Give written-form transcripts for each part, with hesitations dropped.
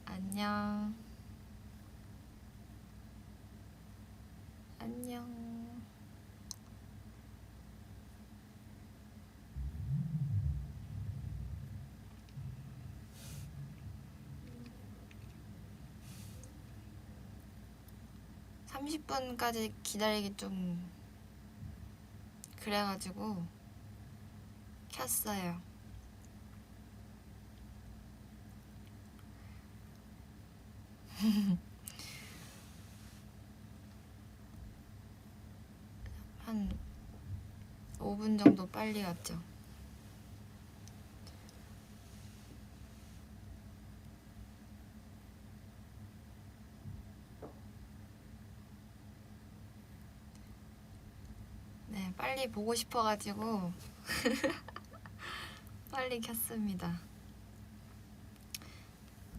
안녕. 안녕. (30분까지) 기다리기 좀 그래가지고 켰어요. 한 5분 정도 빨리 왔죠. 네, 빨리 보고 싶어가지고 빨리 켰습니다.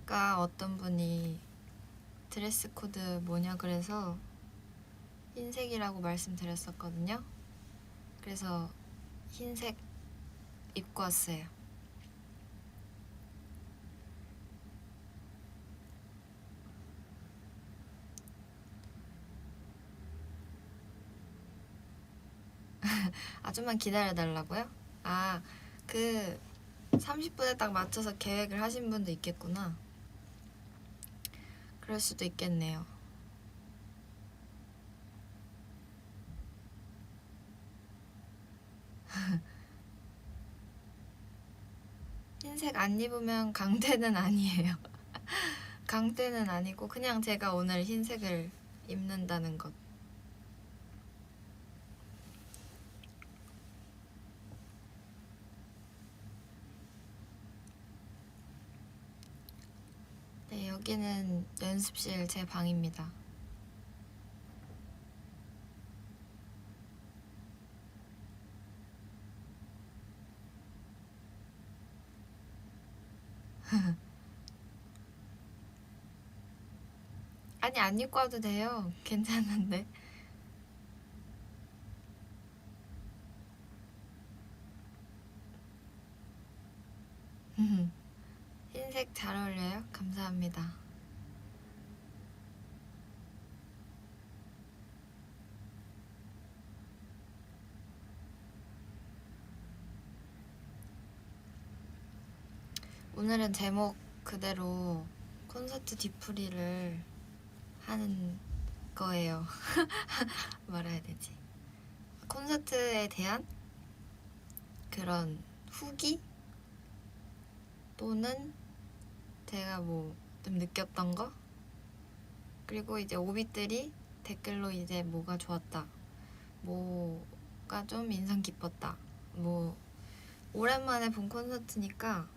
아까 어떤 분이 드레스 코드 뭐냐 그래서 흰색이라고 말씀드렸었거든요. 그래서 흰색 입고 왔어요. 아, 좀만 기다려달라고요? 아, 그 30분에 딱 맞춰서 계획을 하신 분도 있겠구나. 그럴 수도 있겠네요. 흰색 안 입으면 강대는 아니에요. 강대는 아니고 그냥 제가 오늘 흰색을 입는다는 것. 네, 여기는 연습실 제 방입니다. 아니, 안 입고 와도 돼요. 괜찮은데. 흰색 잘 어울려요? 감사합니다. 오늘은 제목 그대로 콘서트 뒤풀이를 하는 거예요. 뭐라 해야 되지? 콘서트에 대한 그런 후기? 또는 제가 뭐 좀 느꼈던 거? 그리고 이제 오빛들이 댓글로 이제 뭐가 좋았다, 뭐가 좀 인상 깊었다, 뭐 오랜만에 본 콘서트니까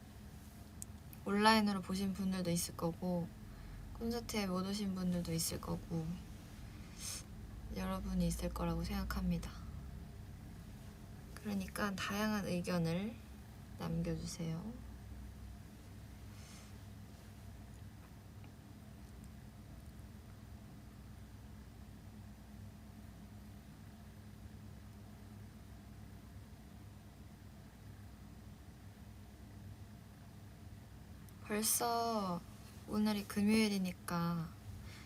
온라인으로 보신 분들도 있을 거고 콘서트에 못 오신 분들도 있을 거고 여러분이 있을 거라고 생각합니다. 그러니까 다양한 의견을 남겨주세요. 벌써 오늘이 금요일이니까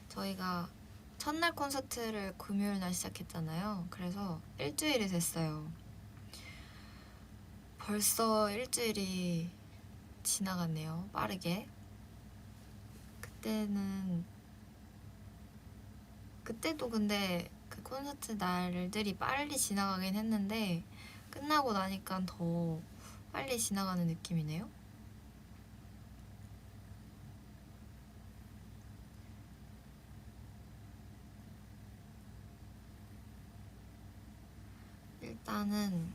저희가 첫날 콘서트를 금요일 날 시작했잖아요. 그래서 일주일이 됐어요. 벌써 일주일이 지나갔네요. 빠르게. 그때도 근데 그 콘서트 날들이 빨리 지나가긴 했는데 끝나고 나니까 더 빨리 지나가는 느낌이네요. 일단은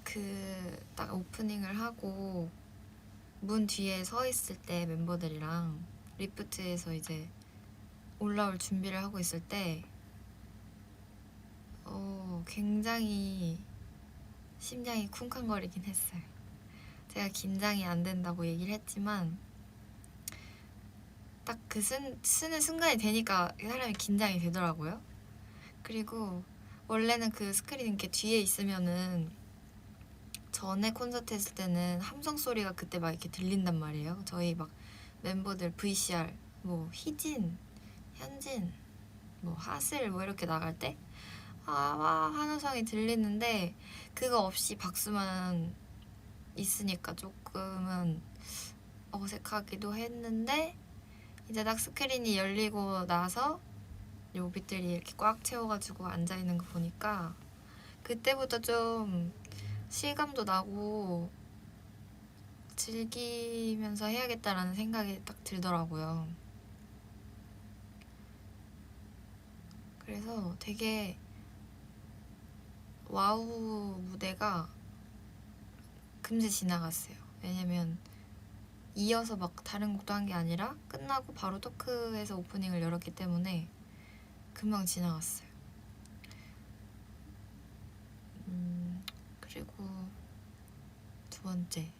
그 딱 오프닝을 하고 문 뒤에 서 있을 때 멤버들이랑 리프트에서 이제 올라올 준비를 하고 있을 때 굉장히 심장이 쿵쾅거리긴 했어요. 제가 긴장이 안 된다고 얘기를 했지만 딱 그 쓰는 순간이 되니까 사람이 긴장이 되더라고요. 그리고 원래는 그 스크린 이렇게 뒤에 있으면은 전에 콘서트 했을 때는 함성 소리가 그때 막 이렇게 들린단 말이에요. 저희 막 멤버들 VCR 뭐 희진, 현진, 뭐 하슬 뭐 이렇게 나갈 때 와 하는 성이 들리는데 그거 없이 박수만 있으니까 조금은 어색하기도 했는데 이제 딱 스크린이 열리고 나서 오빛들이 이렇게 꽉 채워가지고 앉아있는 거 보니까 그때부터 좀 실감도 나고 즐기면서 해야겠다라는 생각이 딱 들더라고요. 그래서 되게 와우 무대가 금세 지나갔어요. 왜냐면 이어서 막 다른 곡도 한 게 아니라 끝나고 바로 토크에서 오프닝을 열었기 때문에 금방 지나갔어요. 그리고 두 번째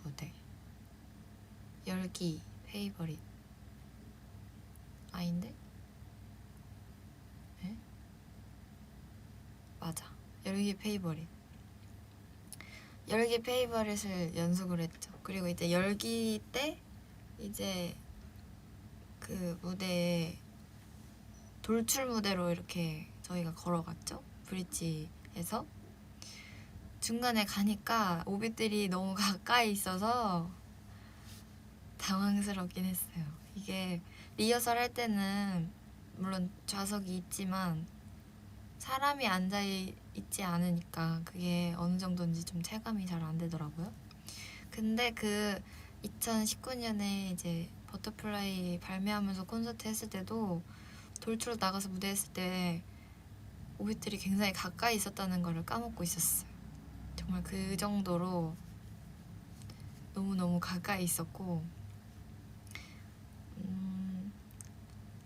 무대 열기 페이버릿 아닌데? 에? 맞아. 열기 페이버릿을 연속을 했죠. 그리고 이제 열기 때 이제 그 무대에 돌출 무대로 이렇게 저희가 걸어갔죠. 브릿지에서 중간에 가니까 오빛들이 너무 가까이 있어서 당황스럽긴 했어요. 이게 리허설 할 때는 물론 좌석이 있지만 사람이 앉아있지 않으니까 그게 어느 정도인지 좀 체감이 잘 안 되더라고요. 근데 그 2019년에 이제 버터플라이 발매하면서 콘서트 했을 때도 돌출로 나가서 무대 했을 때 오빛들이 굉장히 가까이 있었다는 걸 까먹고 있었어요. 정말 그 정도로 너무너무 가까이 있었고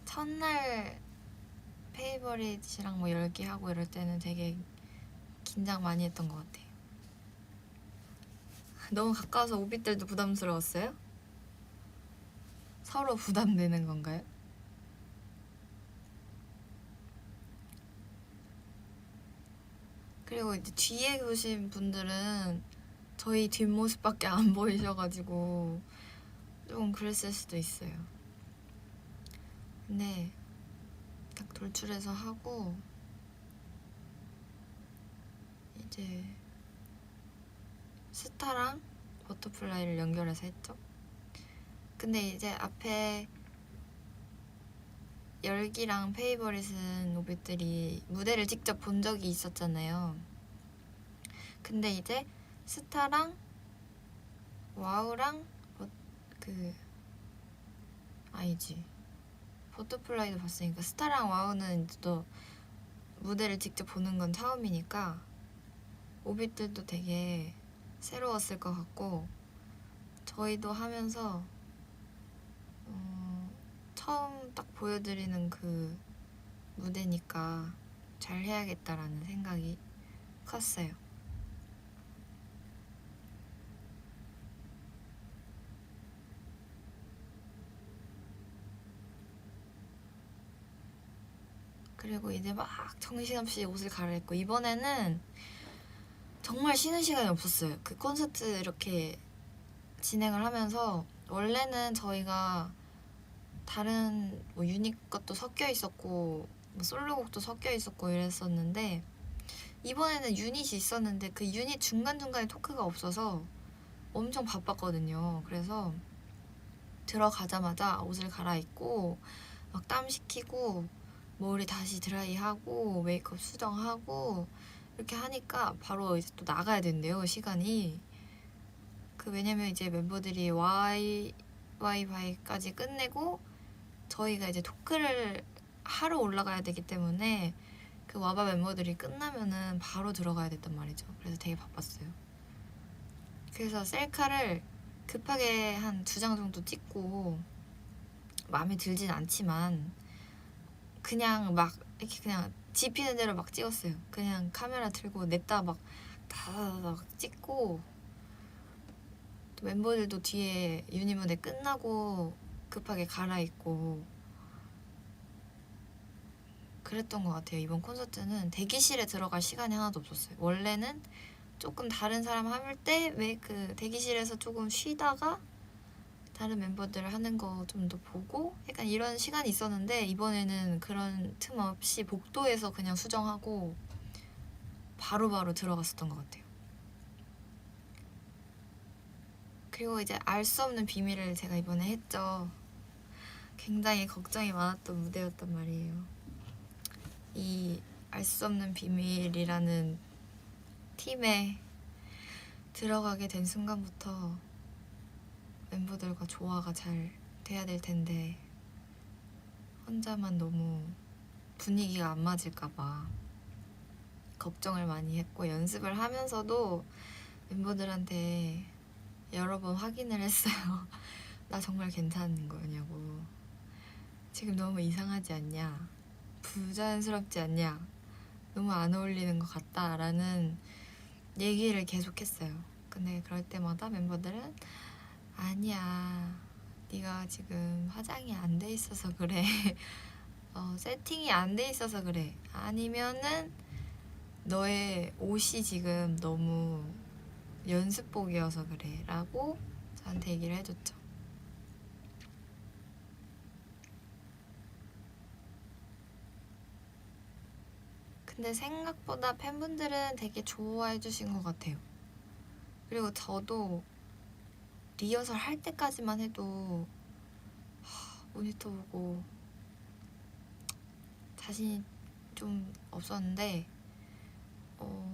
첫날 페이버릿이랑 뭐 열기하고 이럴 때는 되게 긴장 많이 했던 것 같아요. 너무 가까워서 오빛들도 부담스러웠어요? 서로 부담되는 건가요? 그리고 이제 뒤에 보신 분들은 저희 뒷모습밖에 안 보이셔가지고 좀 그랬을 수도 있어요. 근데 딱 돌출해서 하고 이제 스타랑 버터플라이를 연결해서 했죠. 근데 이제 앞에 열기랑 페이버릿은 오빛들이 무대를 직접 본 적이 있었잖아요. 근데 이제 스타랑 와우랑 아니지 버터플라이도 봤으니까 스타랑 와우는 또 무대를 직접 보는 건 처음이니까 오빛들도 되게 새로웠을 것 같고 저희도 하면서 처음 딱 보여드리는 그 무대니까 잘 해야겠다라는 생각이 컸어요. 그리고 이제 막 정신없이 옷을 갈아입고 이번에는 정말 쉬는 시간이 없었어요. 그 콘서트 이렇게 진행을 하면서 원래는 저희가 다른 뭐 유닛 것도 섞여 있었고 뭐 솔로곡도 섞여 있었고 이랬었는데 이번에는 유닛이 있었는데 그 유닛 중간중간에 토크가 없어서 엄청 바빴거든요. 그래서 들어가자마자 옷을 갈아입고 막 땀 식히고 머리 다시 드라이하고 메이크업 수정하고 이렇게 하니까 바로 이제 또 나가야 된대요. 시간이 왜냐면 이제 멤버들이 YYY까지 끝내고 저희가 이제 토크를 하러 올라가야 되기 때문에 그 와바 멤버들이 끝나면은 바로 들어가야 됐단 말이죠. 그래서 되게 바빴어요. 그래서 셀카를 급하게 한 2장 정도 찍고 마음에 들진 않지만 그냥 막 이렇게 그냥 집히는 대로 막 찍었어요. 그냥 카메라 들고 냅다 막 다다닥 찍고 또 멤버들도 뒤에 유닛 무대 끝나고 급하게 갈아입고 그랬던 것 같아요. 이번 콘서트는 대기실에 들어갈 시간이 하나도 없었어요. 원래는 조금 다른 사람 할 때 왜 그 대기실에서 조금 쉬다가 다른 멤버들 하는 거 좀 더 보고 약간 이런 시간이 있었는데, 이번에는 그런 틈 없이 복도에서 그냥 수정하고 바로바로 들어갔었던 것 같아요. 그리고 이제 알 수 없는 비밀을 제가 이번에 했죠. 굉장히 걱정이 많았던 무대였단 말이에요. 이 알 수 없는 비밀이라는 팀에 들어가게 된 순간부터 멤버들과 조화가 잘 돼야 될 텐데 혼자만 너무 분위기가 안 맞을까봐 걱정을 많이 했고, 연습을 하면서도 멤버들한테 여러 번 확인을 했어요. 나 정말 괜찮은 거냐고. 지금 너무 이상하지 않냐? 부자연스럽지 않냐? 너무 안 어울리는 것 같다 라는 얘기를 계속했어요. 근데 그럴 때마다 멤버들은 아니야, 네가 지금 화장이 안 돼 있어서 그래. 세팅이 안 돼 있어서 그래. 아니면은 너의 옷이 지금 너무 연습복이어서 그래 라고 저한테 얘기를 해줬죠. 근데 생각보다 팬분들은 되게 좋아해 주신 것 같아요. 그리고 저도 리허설 할 때까지만 해도 모니터 보고 자신이 좀 없었는데,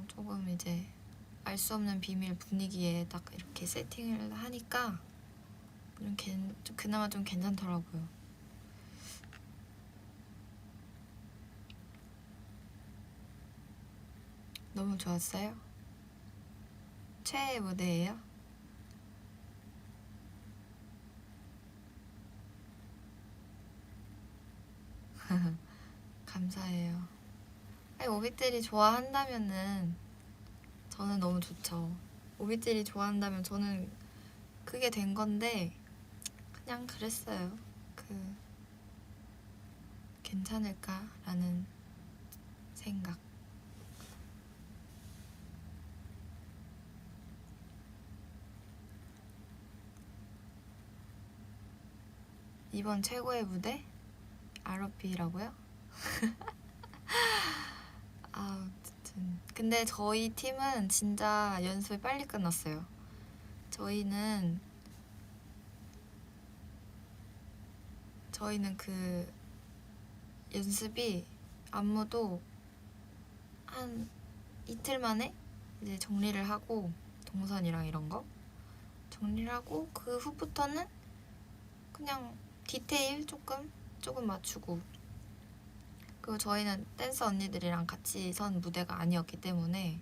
조금 이제 알 수 없는 비밀 분위기에 딱 이렇게 세팅을 하니까 좀 그나마 좀 괜찮더라고요. 너무 좋았어요? 최애 무대예요? 감사해요. 아니, 오빛들이 좋아한다면은 저는 너무 좋죠. 오빛들이 좋아한다면 저는 그게 된 건데 그냥 그랬어요. 괜찮을까라는 생각. 이번 최고의 무대? ROP라고요? 아무튼 근데 저희 팀은 진짜 연습이 빨리 끝났어요. 저희는 그 연습이 안무도 한 이틀 만에 이제 정리를 하고, 동선이랑 이런 거 정리를 하고 그 후부터는 그냥 디테일 조금 맞추고, 그리고 저희는 댄서 언니들이랑 같이 선 무대가 아니었기 때문에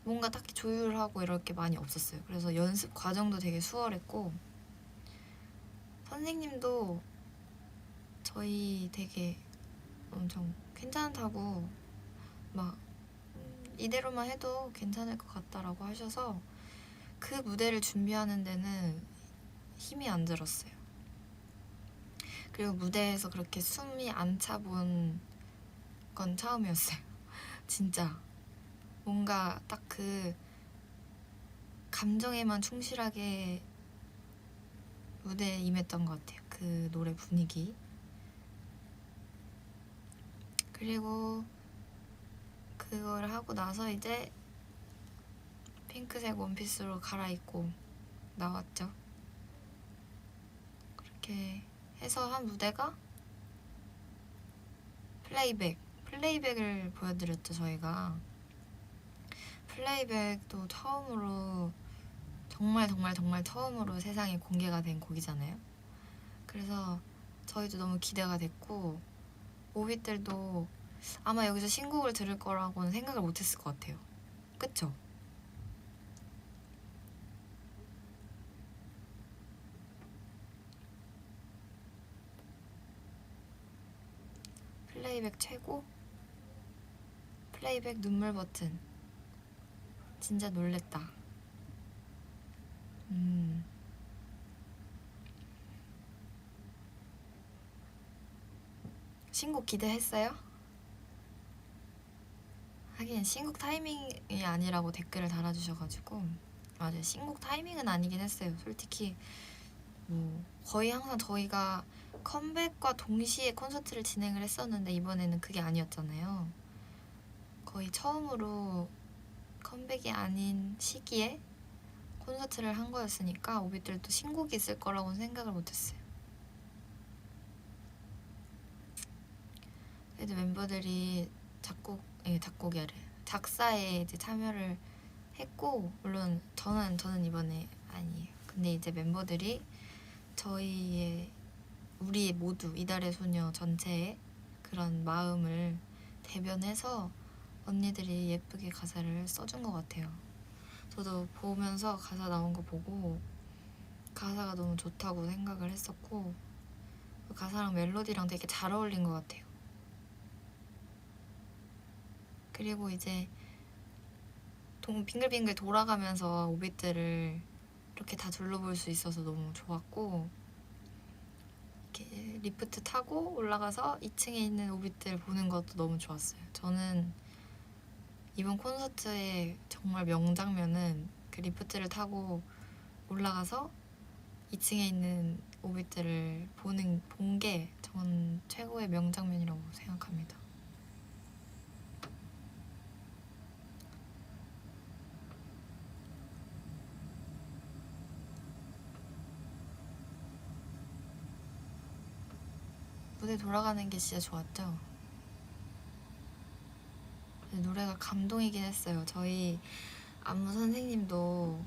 뭔가 딱히 조율하고 이럴 게 많이 없었어요. 그래서 연습 과정도 되게 수월했고, 선생님도 저희 되게 엄청 괜찮다고 막 이대로만 해도 괜찮을 것 같다라고 하셔서 그 무대를 준비하는 데는 힘이 안 들었어요. 그리고 무대에서 그렇게 숨이 안 차본 건 처음이었어요. 진짜 뭔가 딱 그 감정에만 충실하게 무대에 임했던 것 같아요. 그 노래 분위기. 그리고 그걸 하고 나서 이제 핑크색 원피스로 갈아입고 나왔죠. 그렇게 해서 한 무대가 플레이백을 보여드렸죠. 저희가 플레이백도 처음으로, 정말 처음으로 세상에 공개가 된 곡이잖아요. 그래서 저희도 너무 기대가 됐고, 오빛들도 아마 여기서 신곡을 들을 거라고는 생각을 못했을 것 같아요. 그쵸? 플레이백 최고? 플레이백 눈물 버튼 진짜 놀랬다. 신곡 기대했어요? 하긴 신곡 타이밍이 아니라고 댓글을 달아주셔가지고 맞아요. 신곡 타이밍은 아니긴 했어요. 솔직히 뭐 거의 항상 저희가 컴백과 동시에 콘서트를 진행을 했었는데 이번에는 그게 아니었잖아요. 거의 처음으로 컴백이 아닌 시기에 콘서트를 한 거였으니까 오빛들도 신곡이 있을 거라고는 생각을 못했어요. 그래도 멤버들이 작곡이래 작사에 이제 참여를 했고 물론 저는 이번에 아니에요. 근데 이제 멤버들이 우리 모두 이달의 소녀 전체의 그런 마음을 대변해서 언니들이 예쁘게 가사를 써준 것 같아요. 저도 보면서 가사 나온 거 보고 가사가 너무 좋다고 생각을 했었고 그 가사랑 멜로디랑 되게 잘 어울린 것 같아요. 그리고 이제 빙글빙글 돌아가면서 오빛들을 이렇게 다 둘러볼 수 있어서 너무 좋았고 이렇게 리프트 타고 올라가서 2층에 있는 오빛들 보는 것도 너무 좋았어요. 저는 이번 콘서트의 정말 명장면은 그 리프트를 타고 올라가서 2층에 있는 오빛들을 본 게 전 최고의 명장면이라고 생각합니다. 무대 돌아가는 게 진짜 좋았죠. 노래가 감동이긴 했어요. 저희 안무 선생님도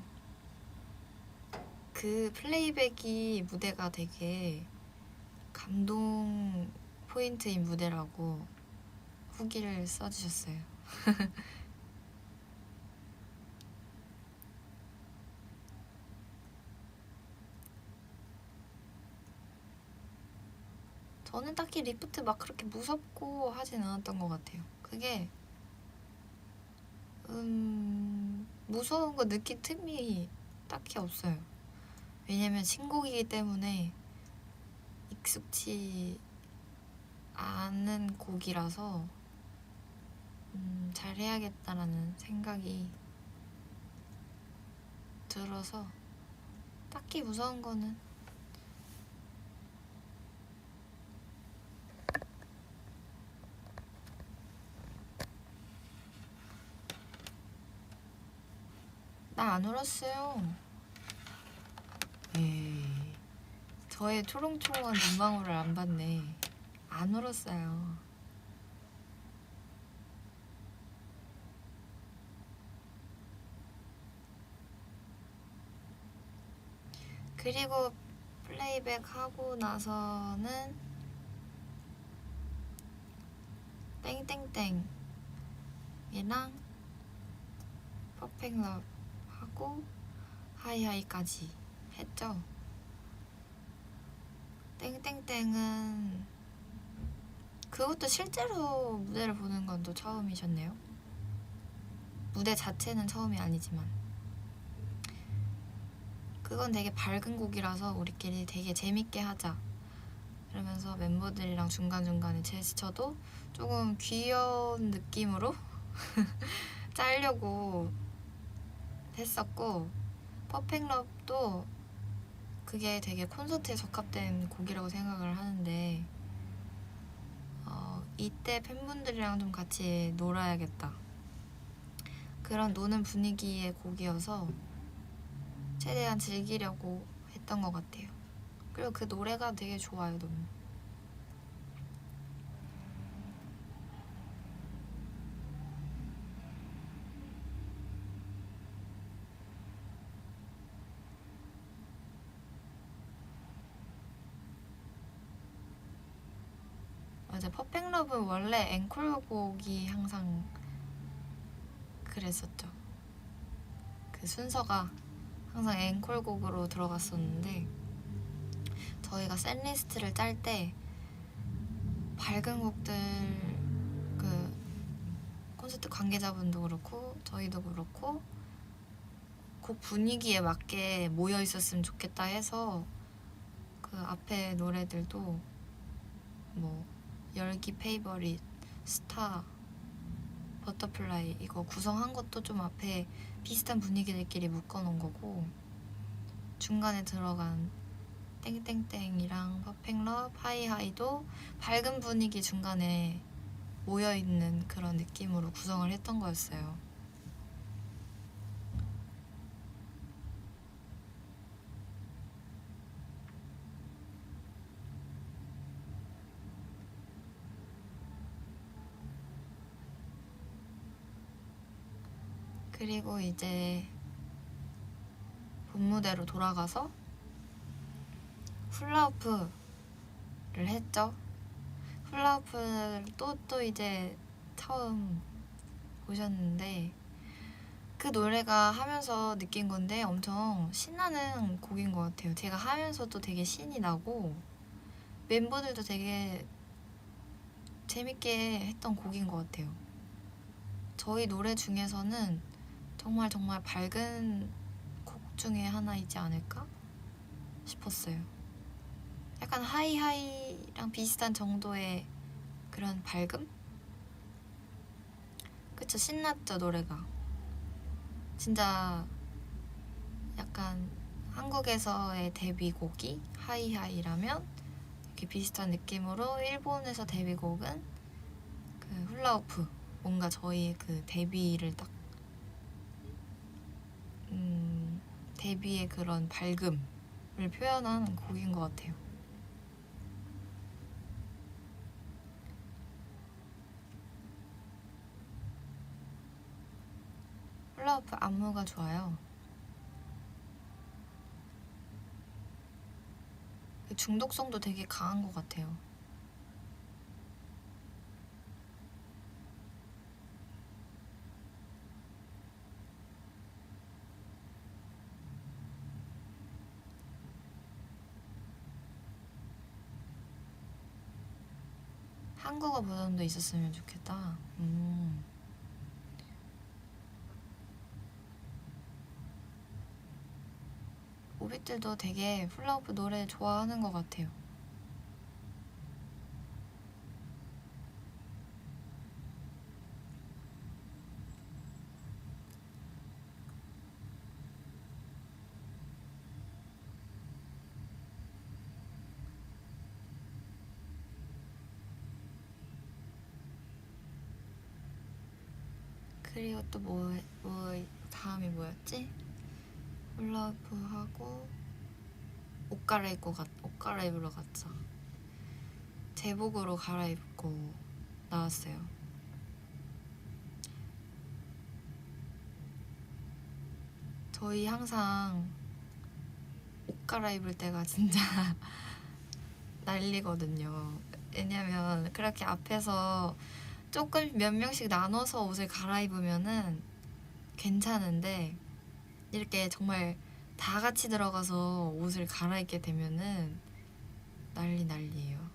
그 플레이백이 무대가 되게 감동 포인트인 무대라고 후기를 써주셨어요. 저는 딱히 리프트 막 그렇게 무섭고 하진 않았던 것 같아요. 그게 무서운 거 느낀 틈이 딱히 없어요. 왜냐면 신곡이기 때문에 익숙치 않은 곡이라서 잘해야겠다라는 생각이 들어서 딱히 무서운 거는 나 안 울었어요. 에이, 저의 초롱초롱한 눈망울을 안 봤네. 안 울었어요. 그리고 플레이백 하고 나서는 땡땡땡이랑 퍼펙트러브 하고 하이하이까지 했죠. 땡땡땡은 그것도 실제로 무대를 보는 건 또 처음이셨네요. 무대 자체는 처음이 아니지만 그건 되게 밝은 곡이라서 우리끼리 되게 재밌게 하자 그러면서 멤버들이랑 중간중간에 제스처도 조금 귀여운 느낌으로 짜려고 했었고 퍼펙트러브도 그게 되게 콘서트에 적합된 곡이라고 생각을 하는데 이때 팬분들이랑 좀 같이 놀아야겠다 그런 노는 분위기의 곡이어서 최대한 즐기려고 했던 것 같아요. 그리고 그 노래가 되게 좋아요. 너무 맞아. 퍼펙트러브는 원래 앵콜곡이 항상 그랬었죠. 그 순서가 항상 앵콜곡으로 들어갔었는데 저희가 셋리스트를 짤 때 밝은 곡들 그 콘서트 관계자분도 그렇고 저희도 그렇고 곡 분위기에 맞게 모여 있었으면 좋겠다 해서 그 앞에 노래들도 뭐 열기 페이버릿 스타 버터플라이 이거 구성한 것도 좀 앞에 비슷한 분위기들끼리 묶어놓은 거고, 중간에 들어간 땡땡땡이랑 퍼펙트러브, 하이하이도 밝은 분위기 중간에 모여있는 그런 느낌으로 구성을 했던 거였어요. 그리고 이제 본무대로 돌아가서 훌라후프를 했죠. 훌라후프를 또 이제 처음 보셨는데, 그 노래가 하면서 느낀 건데 엄청 신나는 곡인 것 같아요. 제가 하면서도 되게 신이 나고 멤버들도 되게 재밌게 했던 곡인 것 같아요. 저희 노래 중에서는 정말 정말 밝은 곡 중에 하나이지 않을까 싶었어요. 약간 하이하이랑 비슷한 정도의 그런 밝음? 그쵸, 신났죠 노래가. 진짜 약간 한국에서의 데뷔곡이 하이하이라면 이렇게 비슷한 느낌으로 일본에서 데뷔곡은 그 훌라후프, 뭔가 저희 그 데뷔를 딱 데뷔의 그런 밝음을 표현한 곡인 것 같아요. 훌라후프 안무가 좋아요. 중독성도 되게 강한 것 같아요. 한국어 버전도 있었으면 좋겠다. 오빛들도 되게 훌라후프 노래 좋아하는 것 같아요. 그리고 또 다음이 뭐였지? 훌라후프 하고 옷 갈아입으러 갔죠. 제복으로 갈아입고 나왔어요. 저희 항상 옷 갈아입을 때가 진짜 난리거든요. 왜냐면 그렇게 앞에서 조금 몇 명씩 나눠서 옷을 갈아입으면은 괜찮은데, 이렇게 정말 다 같이 들어가서 옷을 갈아입게 되면은 난리예요.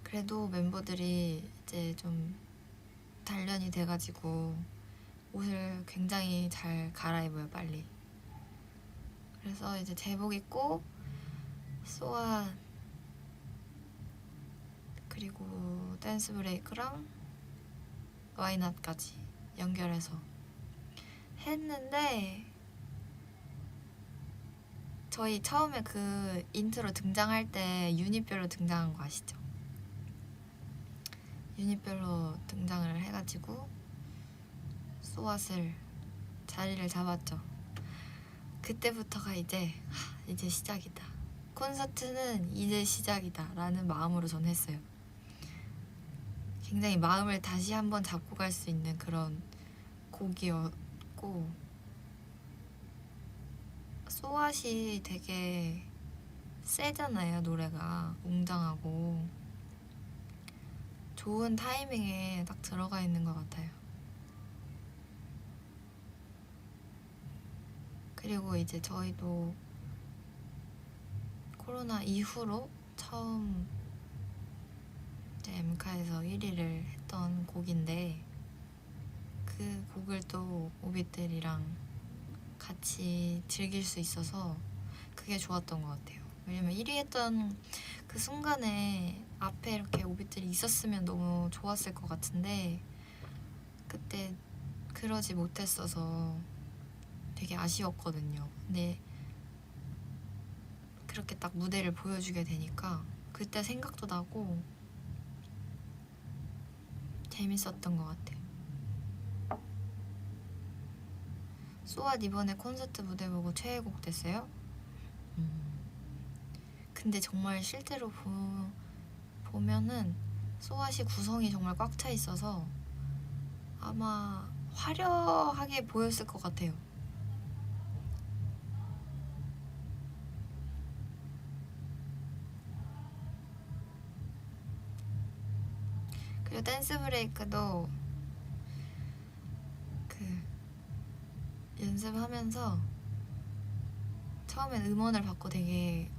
그래도 멤버들이 이제 좀 단련이 돼가지고 옷을 굉장히 잘 갈아입어요, 빨리. 그래서 이제 제복 입고 소아 그리고 댄스 브레이크랑 와이낫까지 연결해서 했는데, 저희 처음에 그 인트로 등장할 때 유닛별로 등장한 거 아시죠? 유닛별로 등장을 해가지고 소아슬 자리를 잡았죠. 그때부터가 이제 시작이다, 콘서트는 이제 시작이다 라는 마음으로 전 했어요. 굉장히 마음을 다시 한번 잡고 갈 수 있는 그런 곡이었고, 소아시 되게 세잖아요, 노래가 웅장하고. 좋은 타이밍에 딱 들어가 있는 것 같아요. 그리고 이제 저희도 코로나 이후로 처음 이제 엠카에서 1위를 했던 곡인데, 그 곡을 또 오빛들이랑 같이 즐길 수 있어서 그게 좋았던 것 같아요. 왜냐면 1위 했던 그 순간에 앞에 이렇게 오빛들이 있었으면 너무 좋았을 것 같은데, 그때 그러지 못했어서 되게 아쉬웠거든요. 근데 그렇게 딱 무대를 보여주게 되니까 그때 생각도 나고 재밌었던 것 같아요. 소아 이번에 콘서트 무대 보고 최애곡 됐어요? 근데 정말 실제로 보면은 소아시 구성이 정말 꽉 차 있어서 아마 화려하게 보였을 것 같아요. 그리고 댄스 브레이크도 그 연습하면서 처음엔 음원을 받고 되게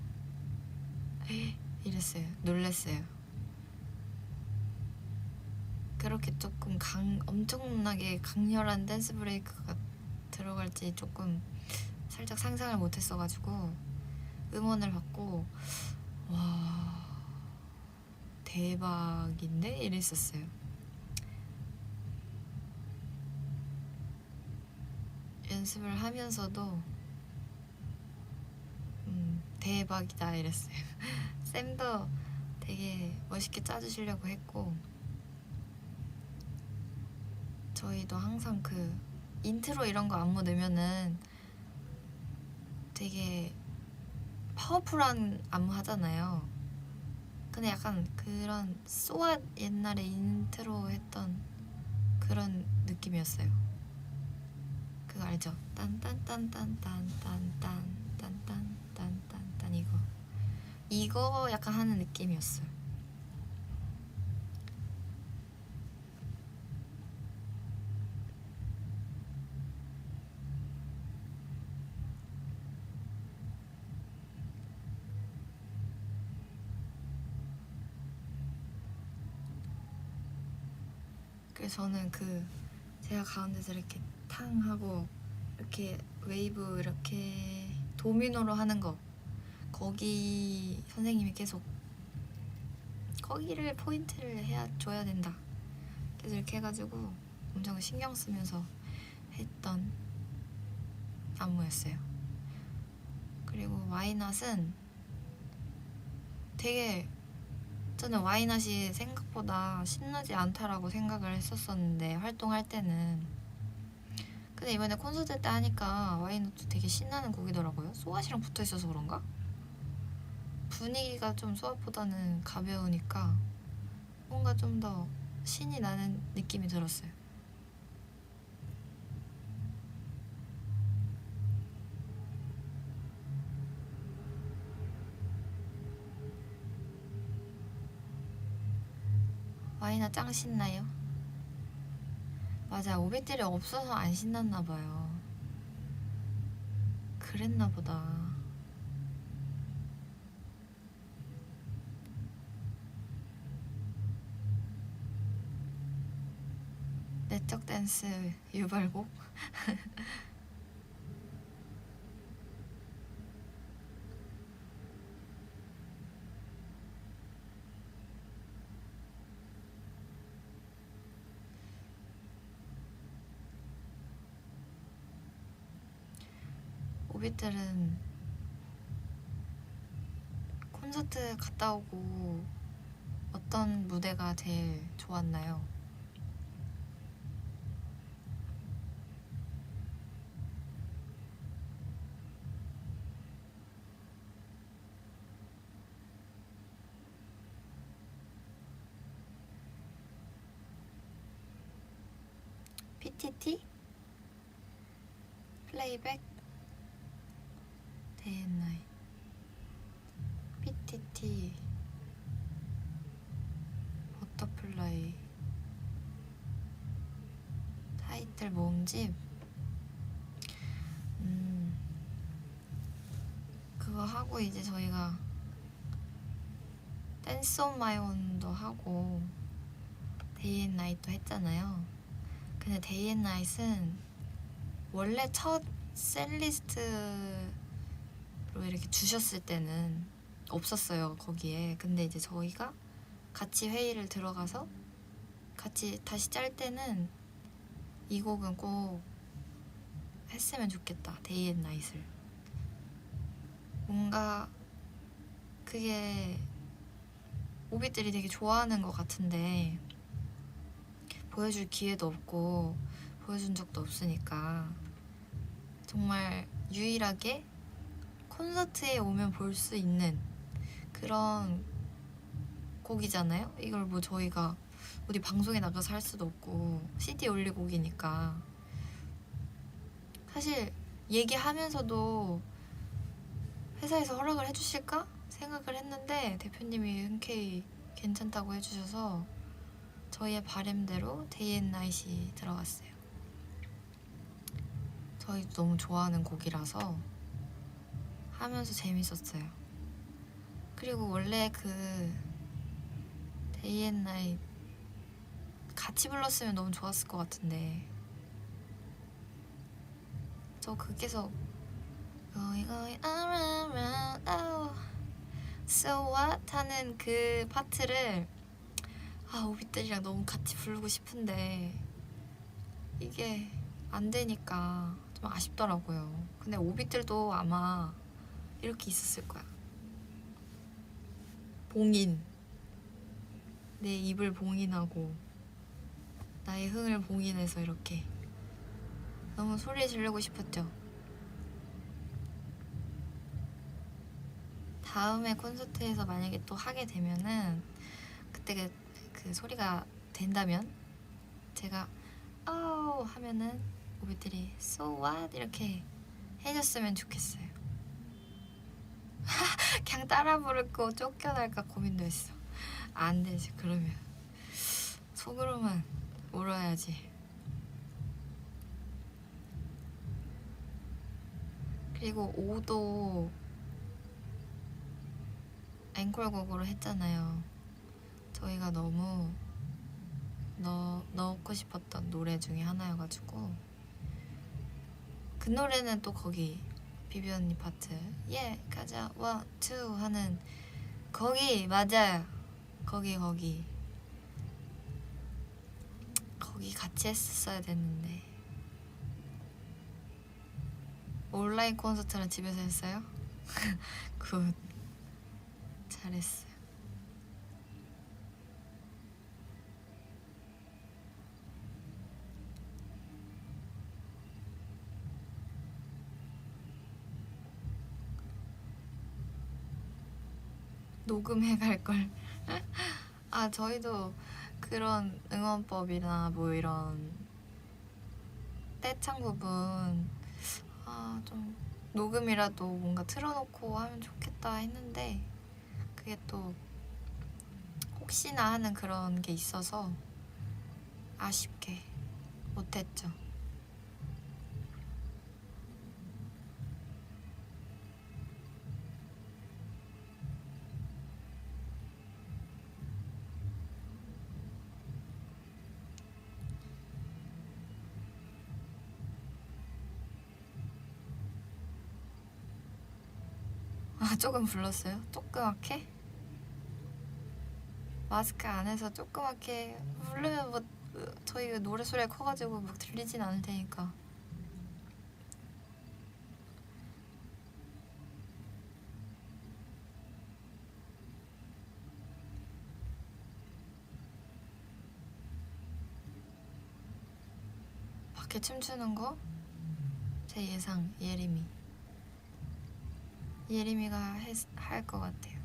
이랬어요. 놀랬어요. 그렇게 조금 엄청나게 강렬한 댄스 브레이크가 들어갈지 조금 살짝 상상을 못했어가지고 음원을 받고 와 대박인데 이랬었어요. 연습을 하면서도 대박이다 이랬어요. 쌤도 되게 멋있게 짜주시려고 했고 저희도 항상 그 인트로 이런 거 안무 넣으면은 되게 파워풀한 안무 하잖아요. 근데 약간 그런 소아 옛날에 인트로 했던 그런 느낌이었어요. 그거 알죠? 딴딴딴딴딴딴딴딴딴딴딴 이거 약간 하는 느낌이었어요. 그래서 저는 제가 가운데서 이렇게 탕 하고 이렇게 웨이브 이렇게 도미노로 하는 거 거기 선생님이 계속 거기를 포인트를 줘야 된다. 그래서 이렇게 해가지고 엄청 신경 쓰면서 했던 안무였어요. 그리고 와이낫은 되게 저는 와이낫이 생각보다 신나지 않다라고 생각을 했었었는데 활동할 때는 근데 이번에 콘서트 때 하니까 와이낫도 되게 신나는 곡이더라고요. 소아시랑 붙어있어서 그런가? 분위기가 좀 소아보다는 가벼우니까 뭔가 좀 더 신이 나는 느낌이 들었어요. 와이낫 짱 신나요? 맞아, 오비들이 없어서 안 신났나 봐요. 그랬나 보다. 내적 댄스 유발곡? 오비들은 콘서트 갔다 오고 어떤 무대가 제일 좋았나요? PTT? 플레이백? 데이 앤 나잇 PTT 버터플라이 타이틀 모음집 그거 하고 이제 저희가 댄스 온 마이 온도 하고 데이 앤 나잇도 했잖아요. 근데 데이 앤 나잇은 원래 첫 셀리스트로 이렇게 주셨을 때는 없었어요 거기에. 근데 이제 저희가 같이 회의를 들어가서 같이 다시 짤 때는 이 곡은 꼭 했으면 좋겠다. 데이 앤 나잇을. 뭔가 그게 오비들이 되게 좋아하는 것 같은데 보여줄 기회도 없고 보여준 적도 없으니까 정말 유일하게 콘서트에 오면 볼 수 있는 그런 곡이잖아요. 이걸 뭐 저희가 어디 방송에 나가서 할 수도 없고 CD 올릴 곡이니까 사실 얘기하면서도 회사에서 허락을 해주실까 생각을 했는데 대표님이 흔쾌히 괜찮다고 해주셔서 저희의 바램대로 데이 앤 나잇이 들어갔어요. 저희도 너무 좋아하는 곡이라서 하면서 재밌었어요. 그리고 원래 그 데이 앤 나잇 같이 불렀으면 너무 좋았을 것 같은데 저 그 계속 Going around, round, oh, so what 하는 그 파트를 오비들이랑 너무 같이 부르고 싶은데 이게 안 되니까 좀 아쉽더라고요. 근데 오비들도 아마 이렇게 있었을 거야. 봉인. 내 입을 봉인하고 나의 흥을 봉인해서 이렇게 너무 소리 지르고 싶었죠. 다음에 콘서트에서 만약에 또 하게 되면은 그때 그 소리가 된다면 제가 하면은 오비들이 So what? 이렇게 해줬으면 좋겠어요. 그냥 따라 부르고 쫓겨날까 고민도 했어. 안 되지. 그러면 속으로만 울어야지. 그리고 5도 앵콜곡으로 했잖아요. 저희가 너무 넣고 싶었던 노래 중에 하나여가지고 그 노래는 또 거기 비비 언니 파트 가자 1, 2 하는 거기 맞아요. 거기 같이 했었어야 됐는데 온라인 콘서트는 집에서 했어요? 굿. 잘했어요. 녹음해 갈걸. 저희도 그런 응원법이나 뭐 이런 떼창 부분 좀 녹음이라도 뭔가 틀어놓고 하면 좋겠다 했는데 그게 또 혹시나 하는 그런 게 있어서 아쉽게 못했죠. 조금 불렀어요? 조그맣게? 마스크 안에서 조그맣게 부르면 뭐 저희 노래 소리가 커가지고 막 들리진 않을 테니까. 밖에 춤추는 거? 제 예상 예림이가 할 것 같아요.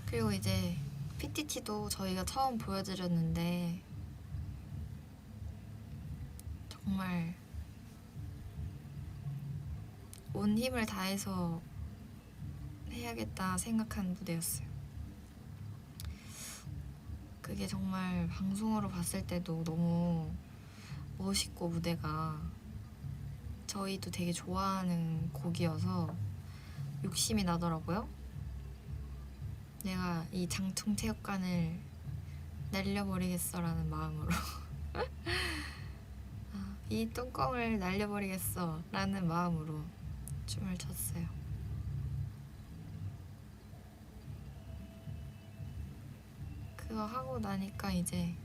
그리고 이제 PTT도 저희가 처음 보여드렸는데 정말 온 힘을 다해서 해야겠다 생각한 무대였어요. 그게 정말 방송으로 봤을 때도 너무 멋있고 무대가 저희도 되게 좋아하는 곡이어서 욕심이 나더라고요. 내가 이 장충체육관을 날려버리겠어라는 마음으로 이 뚜껑을 날려버리겠어라는 마음으로 춤을 췄어요. 그거 하고 나니까 이제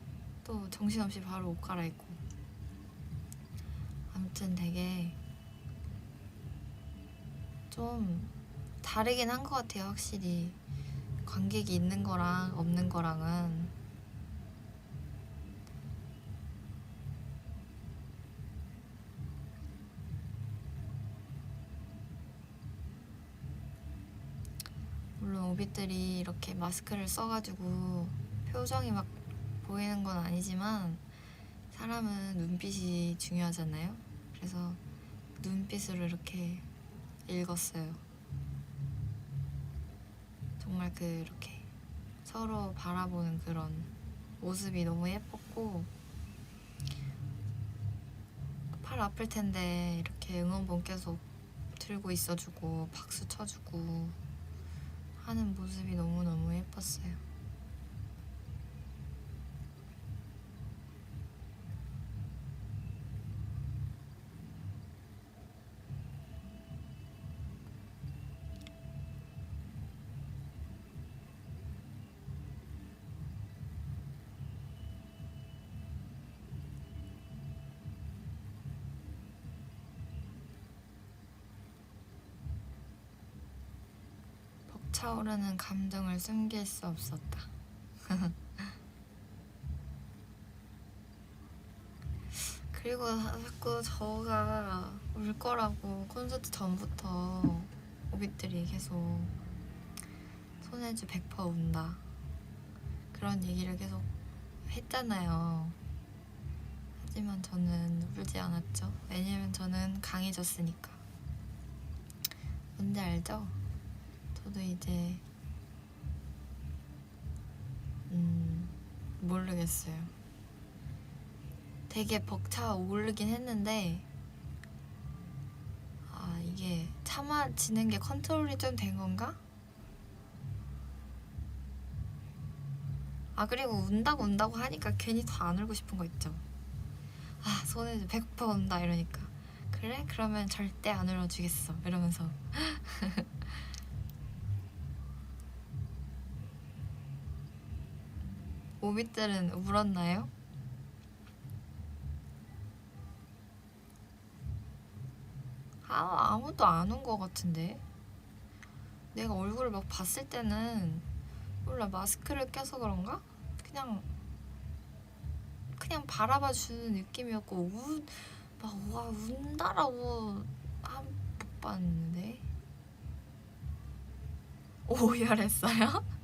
또 정신없이 바로 옷 갈아입고. 아무튼 되게 좀 다르긴 한 것 같아요. 확실히 관객이 있는 거랑 없는 거랑은. 물론 오빛들이 이렇게 마스크를 써가지고 표정이 막 보이는 건 아니지만 사람은 눈빛이 중요하잖아요. 그래서 눈빛으로 이렇게 읽었어요. 정말 그렇게 서로 바라보는 그런 모습이 너무 예뻤고, 팔 아플 텐데 이렇게 응원봉 계속 들고 있어주고 박수 쳐주고 하는 모습이 너무너무 예뻤어요. 벅차오르는 감정을 숨길 수 없었다. 그리고 자꾸 저가 울 거라고 콘서트 전부터 오빛들이 계속 손해주 100% 운다 그런 얘기를 계속 했잖아요. 하지만 저는 울지 않았죠. 왜냐면 저는 강해졌으니까. 뭔지 알죠? 저도 이제 모르겠어요. 되게 벅차 오르긴 했는데 이게 참아지는 게 컨트롤이 좀 된 건가? 그리고 운다고 하니까 괜히 더 안 울고 싶은 거 있죠. 손에 100% 온다 이러니까 그래? 그러면 절대 안 울어주겠어 이러면서. 오빛들은 울었나요? 아무도 안 온 거 같은데. 내가 얼굴을 막 봤을 때는 몰라, 마스크를 껴서 그런가? 그냥 바라봐 주는 느낌이었고 운다라고 못 봤는데. 오열했어요?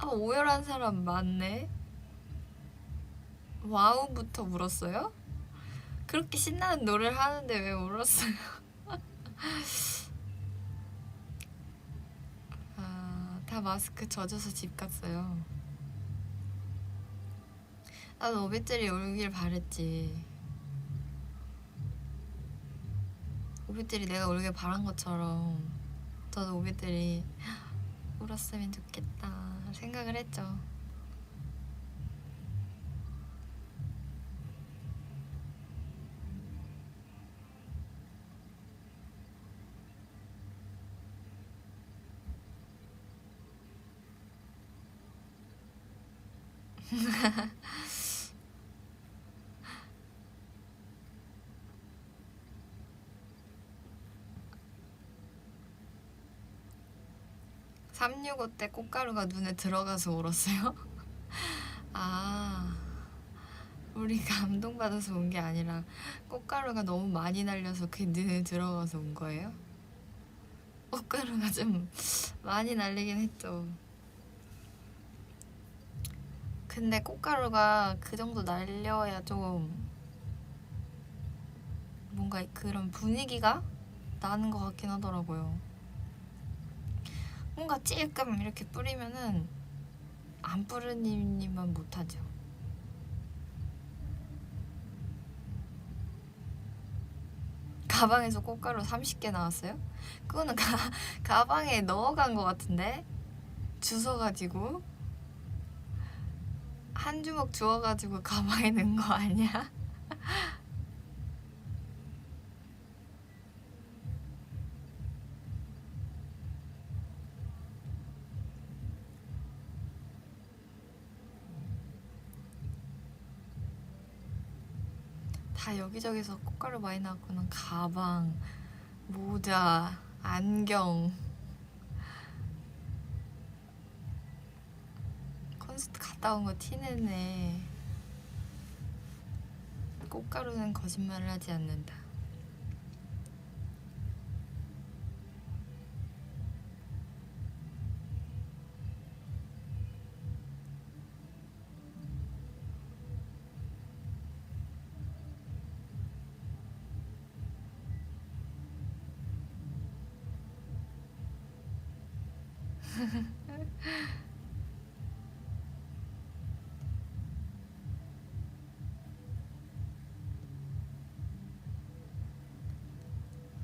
오열한 사람 많네. 와우부터 울었어요? 그렇게 신나는 노래를 하는데 왜 울었어요? 다 마스크 젖어서 집 갔어요. 나도 오빛들이 울길 바랬지. 오빛들이 내가 울길 바란 것처럼 저도 오빛들이 울었으면 좋겠다 생각을 했죠. (365) 때 꽃가루가 눈에 들어가서 울었어요? 우리 감동받아서 운 게 아니라 꽃가루가 너무 많이 날려서 그게 눈에 들어가서 운 거예요? 꽃가루가 좀 많이 날리긴 했죠. 근데 꽃가루가 그 정도 날려야 좀 뭔가 그런 분위기가 나는 것 같긴 하더라고요. 뭔가 찔끔 이렇게 뿌리면은 안 뿌리님만 못하죠. 가방에서 꽃가루 30개 나왔어요? 그거는 가방에 넣어간 것 같은데? 주워가지고 한 주먹 주워가지고 가방에 넣은 거 아니야? 다 여기저기서 꽃가루 많이 나왔구나. 가방, 모자, 안경. 콘서트 갔다 온 거 티내네. 꽃가루는 거짓말을 하지 않는다.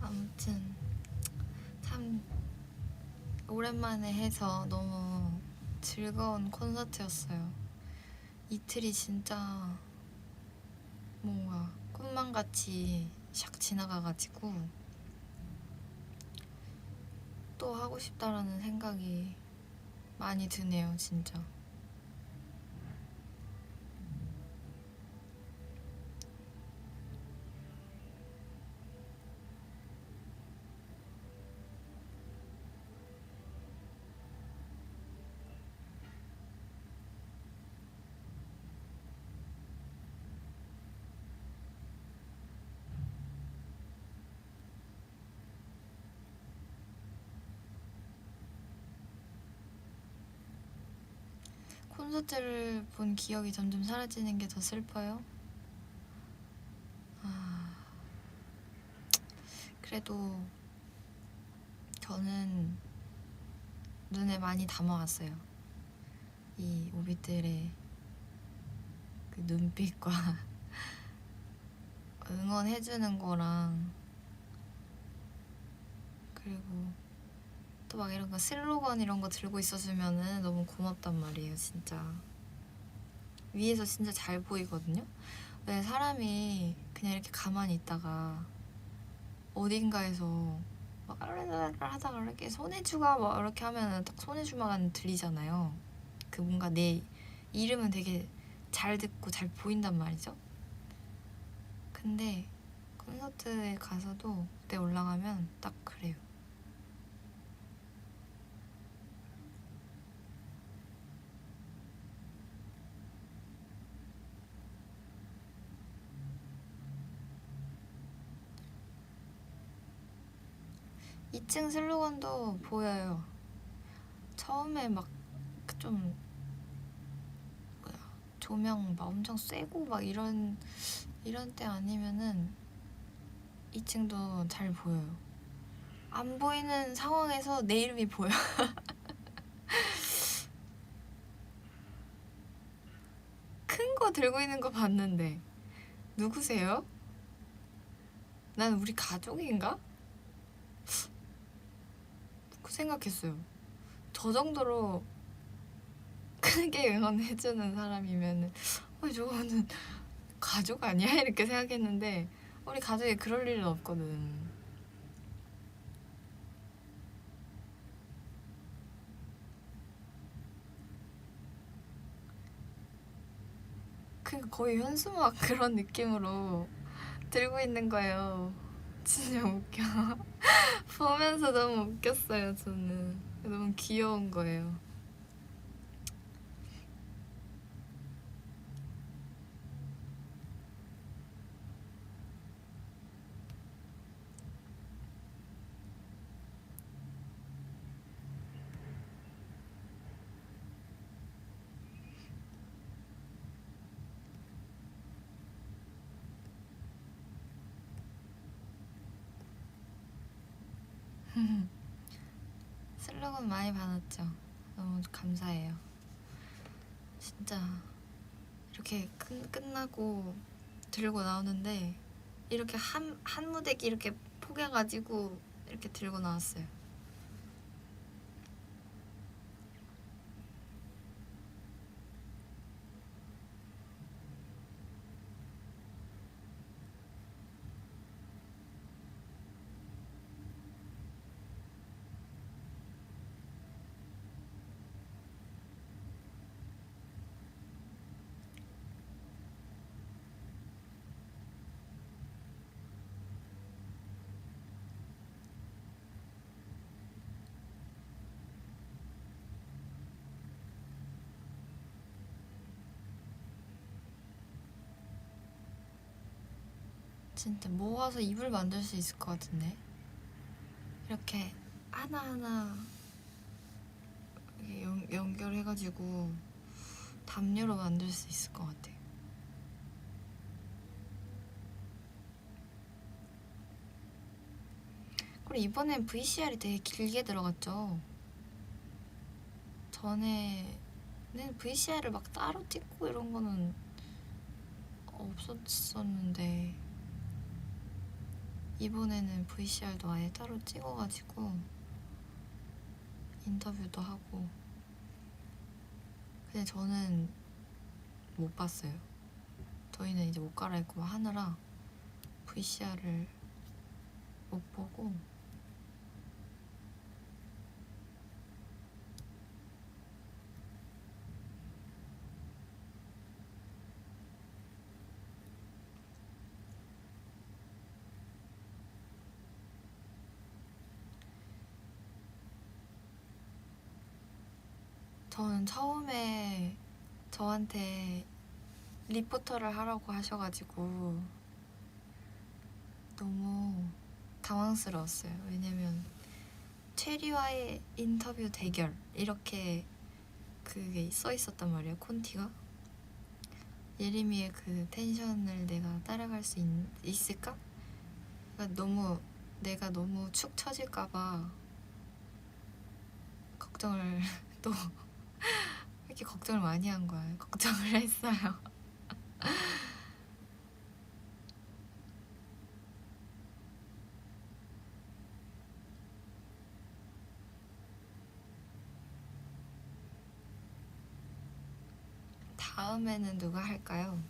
아무튼 참 오랜만에 해서 너무 즐거운 콘서트였어요. 이틀이 진짜 뭔가 꿈만 같이 샥 지나가가지고 또 하고 싶다라는 생각이 많이 드네요, 진짜. 콘서트를 본 기억이 점점 사라지는 게 더 슬퍼요. 그래도 저는 눈에 많이 담아왔어요. 이 오빛들의 그 눈빛과 응원해주는 거랑, 그리고 또 막 이런 거 슬로건 이런 거 들고 있어주면은 너무 고맙단 말이에요, 진짜. 위에서 진짜 잘 보이거든요. 왜 사람이 그냥 이렇게 가만히 있다가 어딘가에서 막 하다가 이렇게 손해주가 막 이렇게 하면은 딱 손해주만 들리잖아요. 그 뭔가 내 이름은 되게 잘 듣고 잘 보인단 말이죠. 근데 콘서트에 가서도 그때 올라가면 딱 그래요. 2층 슬로건도 보여요. 처음에 막 좀 조명 막 엄청 세고 막 이런 때 아니면은 2층도 잘 보여요. 안 보이는 상황에서 내 이름이 보여. 큰 거 들고 있는 거 봤는데 누구세요? 난 우리 가족인가? 그 생각했어요. 저 정도로 크게 응원해주는 사람이면 저거는 가족 아니야? 이렇게 생각했는데 우리 가족이 그럴 일은 없거든. 그러니까 거의 현수막 그런 느낌으로 들고 있는 거예요. 진짜 웃겨. 보면서 너무 웃겼어요, 저는. 너무 귀여운 거예요. 슬로건 많이 받았죠. 너무 감사해요. 진짜 이렇게 끝나고 들고 나오는데 이렇게 한 무대기 이렇게 포개가지고 이렇게 들고 나왔어요. 진짜 모아서 이불 만들 수 있을 것 같은데. 이렇게 하나하나 이렇게 연결해가지고 담요로 만들 수 있을 것 같아요. 그리고 이번엔 VCR이 되게 길게 들어갔죠. 전에는 VCR을 막 따로 찍고 이런 거는 없었었는데 이번에는 VCR도 아예 따로 찍어가지고 인터뷰도 하고. 근데 저는 못 봤어요. 저희는 이제 옷 갈아입고 하느라 VCR을 못 보고. 저는 처음에 저한테 리포터를 하라고 하셔가지고 너무 당황스러웠어요. 왜냐면 체리와의 인터뷰 대결 이렇게 그게 써 있었단 말이에요. 콘티가. 예림이의 그 텐션을 내가 따라갈 수 있을까? 그러니까 내가 너무 축 처질까봐 걱정을 또 이렇게 걱정을 많이 한 거야. 걱정을 했어요. 다음에는 누가 할까요?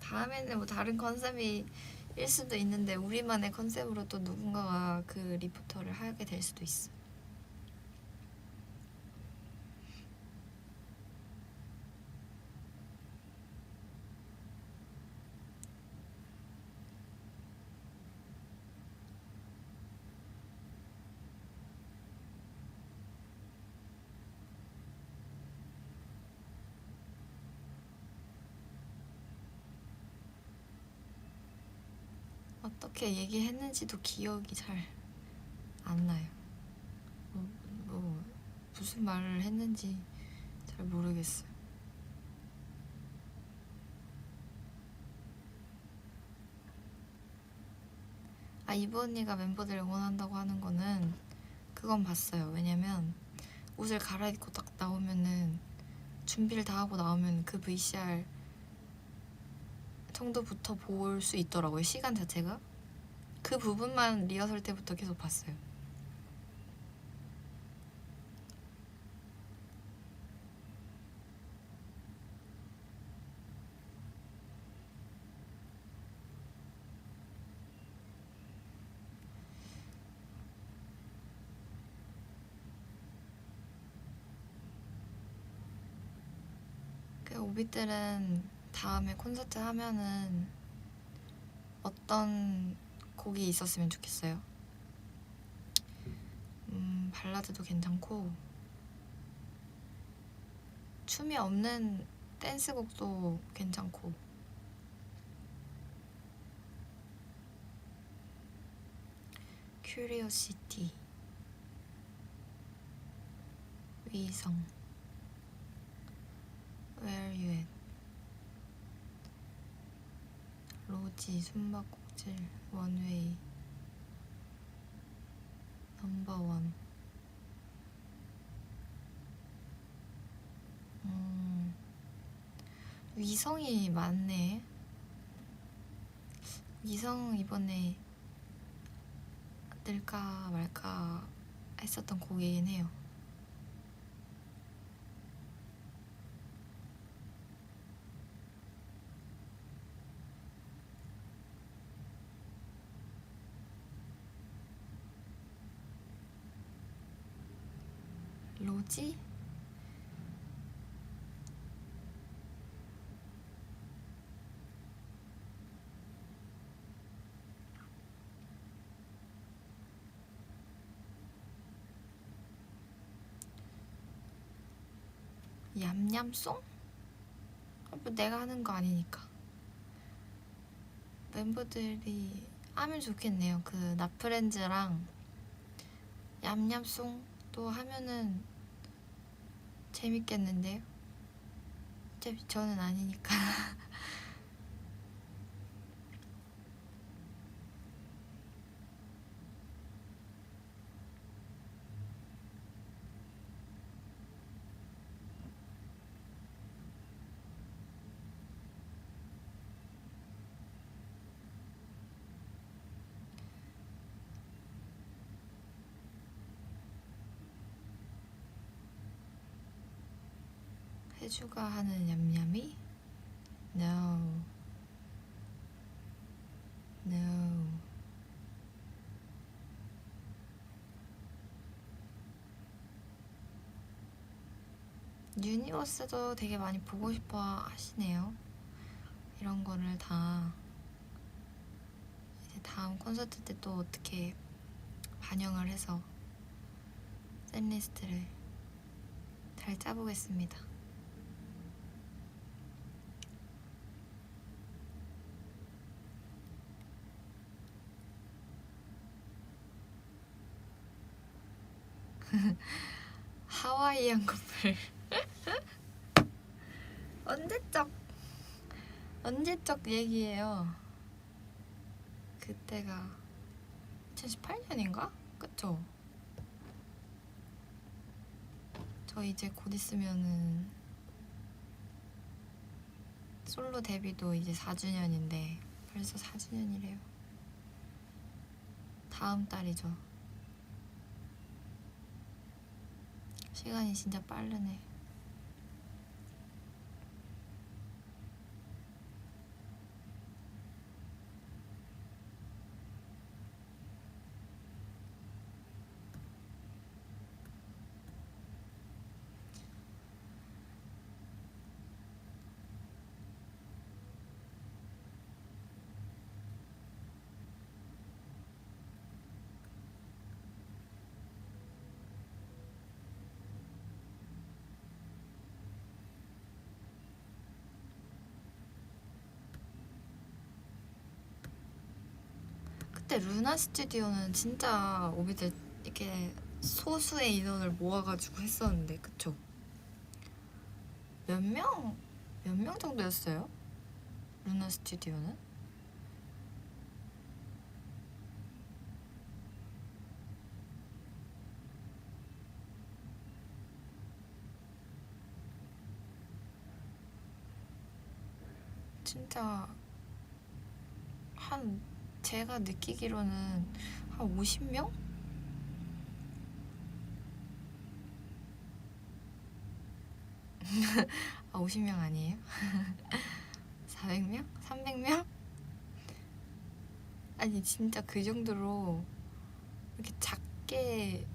다음에는 뭐 다른 컨셉이 일 수도 있는데 우리만의 컨셉으로 또 누군가가 그 리포터를 하게 될 수도 있어. 어떻게 얘기했는지도 기억이 잘 안 나요. 뭐 무슨 말을 했는지 잘 모르겠어요. 아, 이브 언니가 멤버들 응원한다고 하는 거는 그건 봤어요. 왜냐면 옷을 갈아입고 딱 나오면은 준비를 다 하고 나오면 그 VCR 정도부터 볼 수 있더라고요. 시간 자체가. 그 부분만 리허설 때부터 계속 봤어요. 그 오비들은 다음에 콘서트 하면은 어떤 곡이 있었으면 좋겠어요? 발라드도 괜찮고 춤이 없는 댄스곡도 괜찮고. 큐리오시티, 위성, Where You At, 로지, 숨바꼭질, 원웨이, 넘버원. 위성이 많네. 위성 이번에 늘까 말까 했었던 곡이긴 해요. 로지? 얌얌송? 뭐 내가 하는 거 아니니까. 멤버들이 하면 좋겠네요. 그 나프렌즈랑 얌얌송 또 하면은 재밌겠는데요? 어차피 저는 아니니까. 해주가 하는 얌얌이? No. No. 유니버스도 되게 많이 보고 싶어 하시네요. 이런 거를 다 이제 다음 콘서트 때 또 어떻게 반영을 해서 셋리스트를 잘 짜보겠습니다. 하와이안 커플. 언제적 얘기예요. 그때가 2018년인가? 그쵸? 저 이제 곧 있으면은 솔로 데뷔도 이제 4주년인데 벌써 4주년이래요. 다음 달이죠. 시간이 진짜 빠르네. 그때 루나 스튜디오는 진짜 오비들 이렇게 소수의 인원을 모아가지고 했었는데 그쵸? 몇 명 정도였어요? 루나 스튜디오는? 진짜 한 제가 느끼기로는 한 50명? 아 50명 아니에요? 400명? 300명? 아니 진짜 그 정도로 이렇게 작게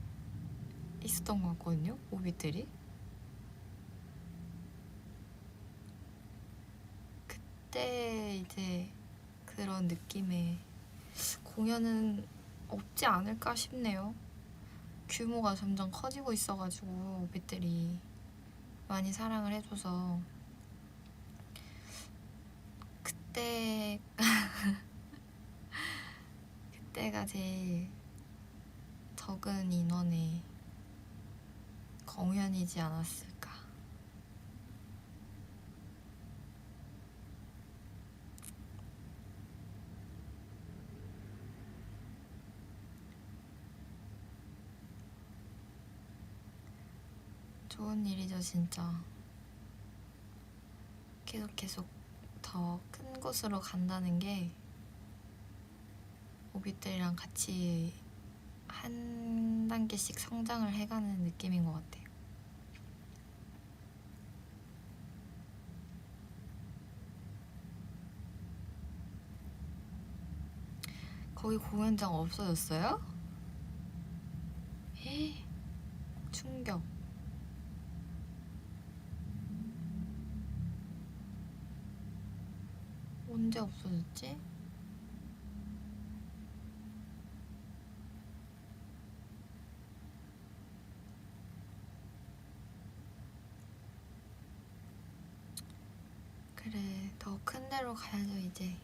있었던 것 같거든요 오비들이. 그때 이제 그런 느낌의 공연은 없지 않을까 싶네요. 규모가 점점 커지고 있어가지고 오빛들이 많이 사랑을 해줘서 그때 그때가 제일 적은 인원의 공연이지 않았을까. 좋은 일이죠 진짜. 계속 더 큰 곳으로 간다는 게 오빛들이랑 같이 한 단계씩 성장을 해가는 느낌인 것 같아요. 거기 공연장 없어졌어요? 헤, 충격. 언제 없어졌지? 그래, 더 큰 데로 가야죠 이제.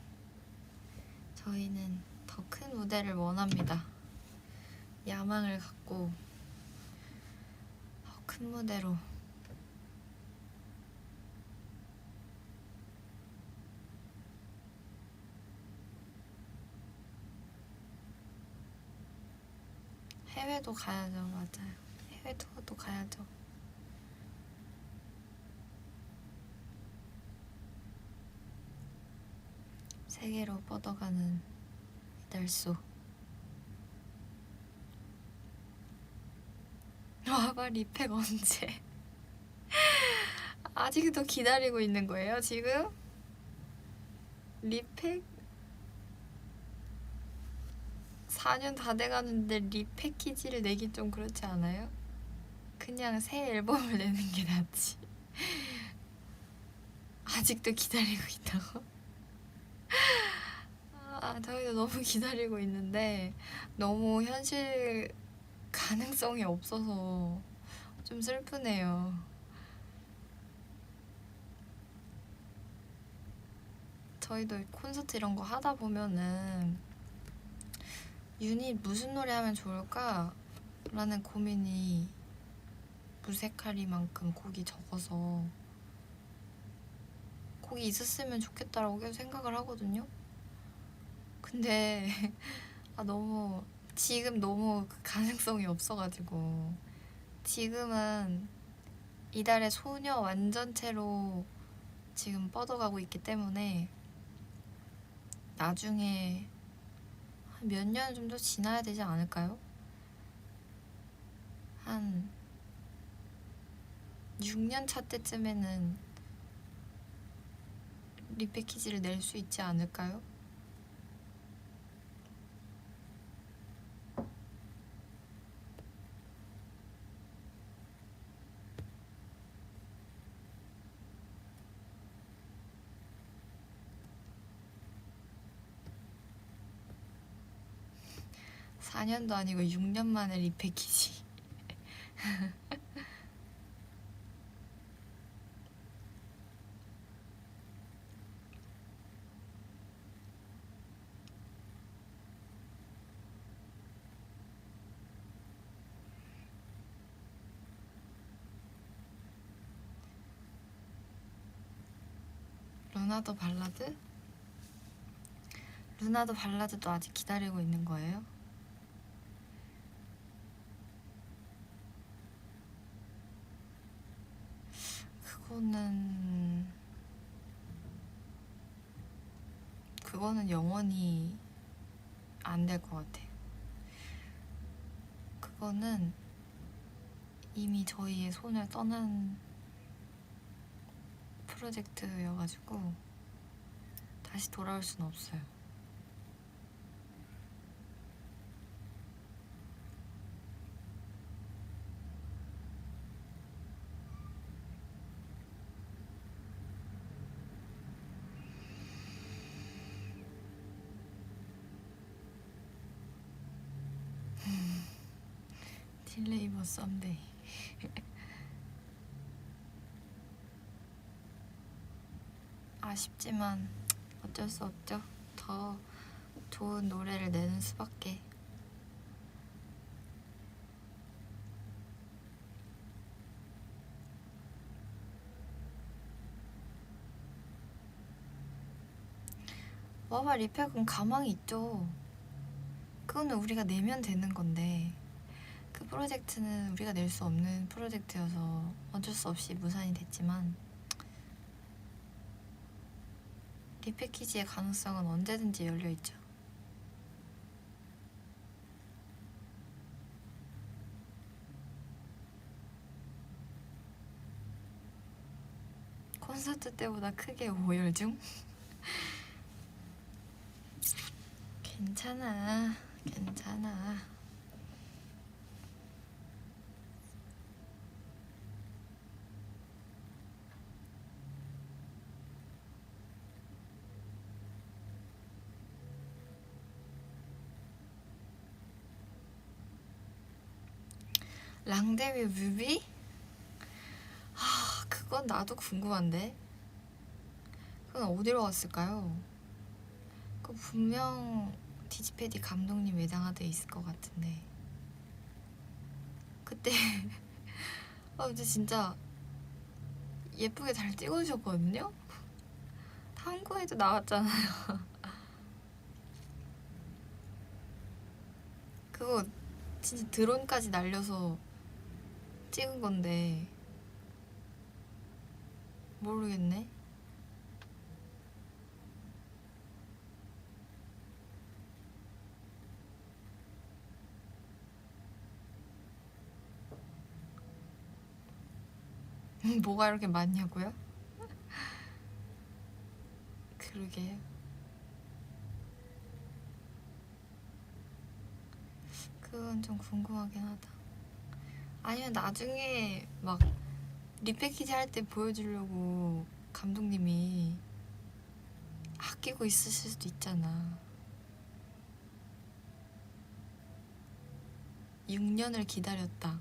저희는 더 더 큰 무대를 원합니다. 야망을 갖고 더 큰 무대로. 해외도 가야죠. 맞아요. 해외 투어도 가야죠. 세계로 뻗어가는 이달소. 와봐 리팩 언제? 아직도 기다리고 있는 거예요 지금? 리팩? 4년 다 돼가는데 리패키지를 내긴 좀 그렇지 않아요? 그냥 새 앨범을 내는 게 낫지. 아직도 기다리고 있다고? 저희도 너무 기다리고 있는데 너무 현실 가능성이 없어서 좀 슬프네요. 저희도 콘서트 이런 거 하다 보면은 유닛 무슨 노래 하면 좋을까? 라는 고민이 무색하리만큼 곡이 적어서 곡이 있었으면 좋겠다라고 계속 생각을 하거든요. 근데 너무 지금 너무 그 가능성이 없어가지고 지금은 이달의 소녀 완전체로 지금 뻗어가고 있기 때문에 나중에 한 몇 년 좀 더 지나야 되지 않을까요? 한 6년 차 때쯤에는 리패키지를 낼 수 있지 않을까요? 사 4년도 아니고 6년 만에 리패키지. 루나도 발라드? 루나도 발라드도 아직 기다리고 있는 거예요? 그거는 영원히 안 될 것 같아. 그거는 이미 저희의 손을 떠난 프로젝트여가지고 다시 돌아올 순 없어요. 딜레이버 썸데이. 아쉽지만 어쩔 수 없죠. 더 좋은 노래를 내는 수밖에. 와봐 리팩은 가망이 있죠. 그거는 우리가 내면 되는 건데 그 프로젝트는 우리가 낼 수 없는 프로젝트여서 어쩔 수 없이 무산이 됐지만 리패키지의 가능성은 언제든지 열려있죠. 콘서트 때보다 크게 오열 중? 괜찮아, 괜찮아. 랑데뷔 뮤비? 그건 나도 궁금한데. 그건 어디로 갔을까요? 그 분명 디지패디 감독님 외장하드에 있을 것 같은데 그때 근데 진짜 예쁘게 잘 찍어주셨거든요? 탐구에도 나왔잖아요. 그거 진짜 드론까지 날려서 찍은 건데 모르겠네. 뭐가 이렇게 많냐고요? 그러게요. 그건 좀 궁금하긴 하다. 아니면 나중에 막 리패키지 할 때 보여주려고 감독님이 아끼고 있으실 수도 있잖아. 6년을 기다렸다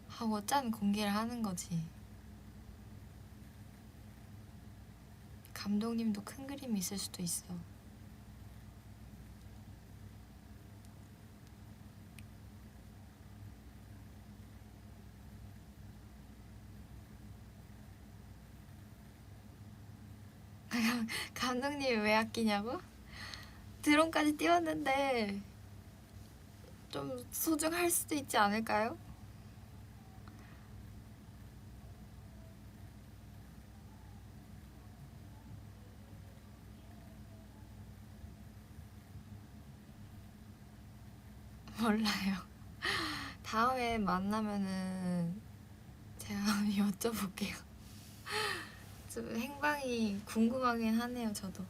하고 짠 공개를 하는 거지. 감독님도 큰 그림이 있을 수도 있어. 감독님이 왜 아끼냐고? 드론까지 띄웠는데 좀 소중할 수도 있지 않을까요? 몰라요. 다음에 만나면은 제가 여쭤볼게요. 좀 행방이 궁금하긴 하네요, 저도.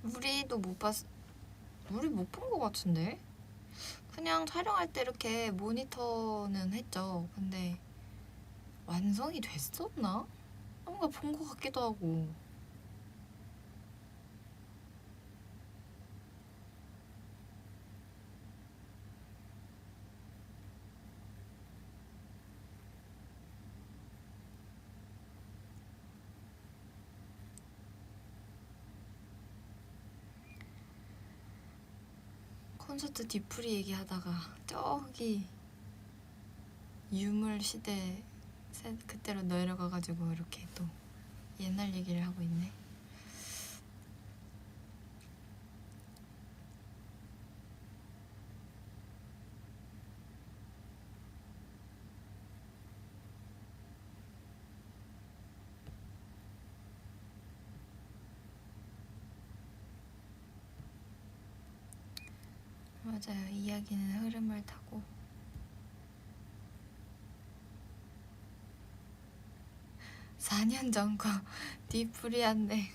우리도 못 봤, 우리 못 본 것 같은데? 그냥 촬영할 때 이렇게 모니터는 했죠. 근데 완성이 됐었나? 뭔가 본 것 같기도 하고. 콘서트 뒤풀이 얘기하다가 저기 유물 시대 그때로 내려가가지고 이렇게 또 옛날 얘기를 하고 있네. 맞아요. 이야기는 흐름을 타고. 사 년 전 거 뒤풀이한데.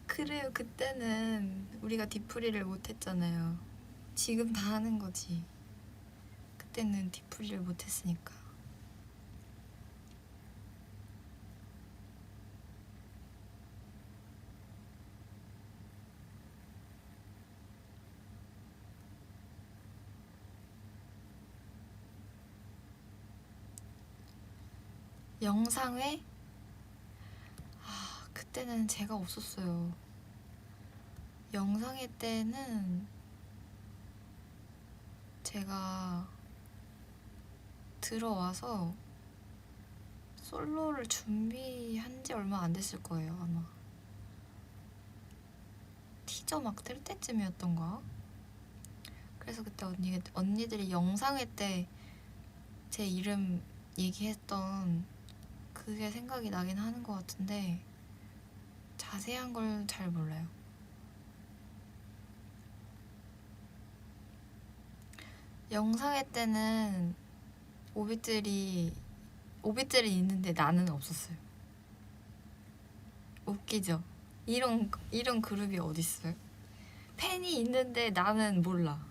그래요. 그때는 우리가 뒤풀이를 못했잖아요. 지금 다 하는 거지. 그때는 뒤풀이를 못했으니까. 영상회? 그때는 제가 없었어요. 영상회 때는 제가 들어와서 솔로를 준비한 지 얼마 안 됐을 거예요, 아마. 티저 막 뜰 때쯤이었던가? 그래서 그때 언니들이 영상회 때 제 이름 얘기했던 그게 생각이 나긴 하는 것 같은데 자세한 걸 잘 몰라요. 영상회 때는 오빛들이 있는데 나는 없었어요. 웃기죠? 이런 그룹이 어딨어요? 팬이 있는데 나는 몰라.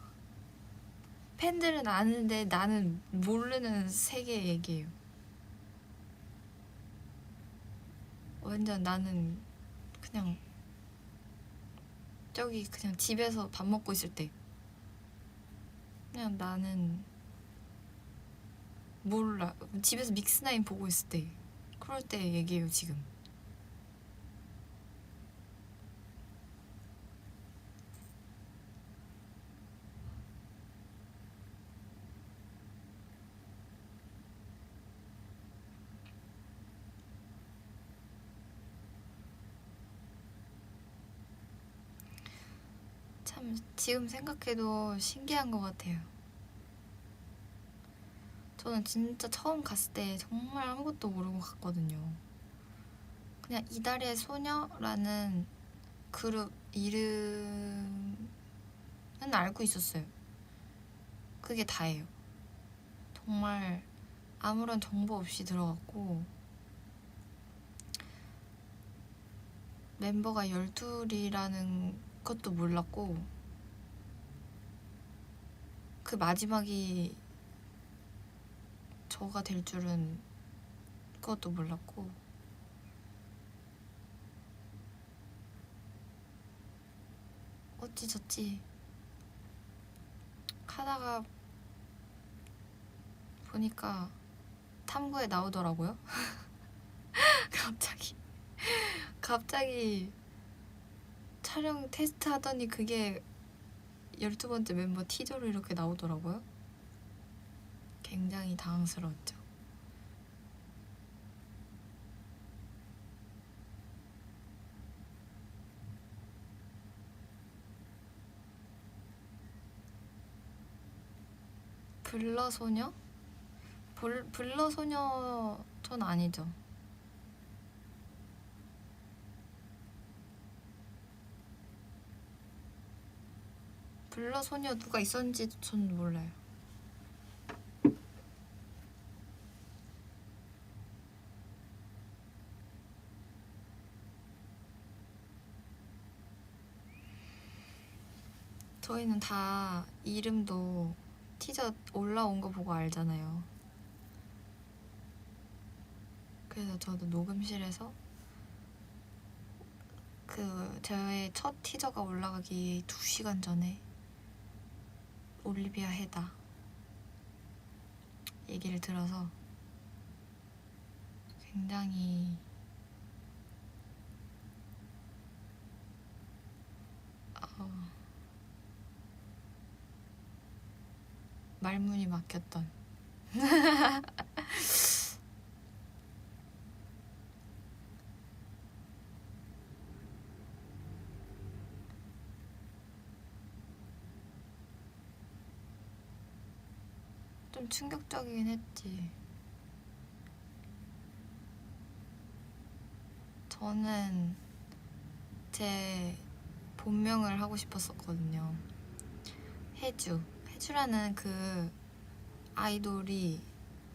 팬들은 아는데 나는 모르는 세계 얘기예요. 완전 나는 그냥 저기 그냥 집에서 밥 먹고 있을 때 그냥 나는 몰라 집에서 믹스나인 보고 있을 때 그럴 때 얘기해요 지금. 참 지금 생각해도 신기한 것 같아요. 저는 진짜 처음 갔을 때 정말 아무것도 모르고 갔거든요. 그냥 이달의 소녀라는 그룹 이름은 알고 있었어요. 그게 다예요. 정말 아무런 정보 없이 들어갔고 멤버가 12이라는 것도 몰랐고 그 마지막이 저가 될 줄은 그것도 몰랐고 어찌저찌 하다가 보니까 탐구에 나오더라고요. 갑자기 촬영 테스트 하더니 그게 12번째 멤버 티저로 이렇게 나오더라고요. 굉장히 당황스러웠죠. 블러소녀? 블러소녀 전 아니죠. 블러소녀 누가 있었는지 전 몰라요. 저희는 다 이름도 티저 올라온 거 보고 알잖아요. 그래서 저도 녹음실에서 그 저의 첫 티저가 올라가기 2시간 전에 올리비아 해다 얘기를 들어서 굉장히 말문이 막혔던 좀 충격적이긴 했지. 저는 제 본명을 하고 싶었었거든요. 해주라는 그 아이돌이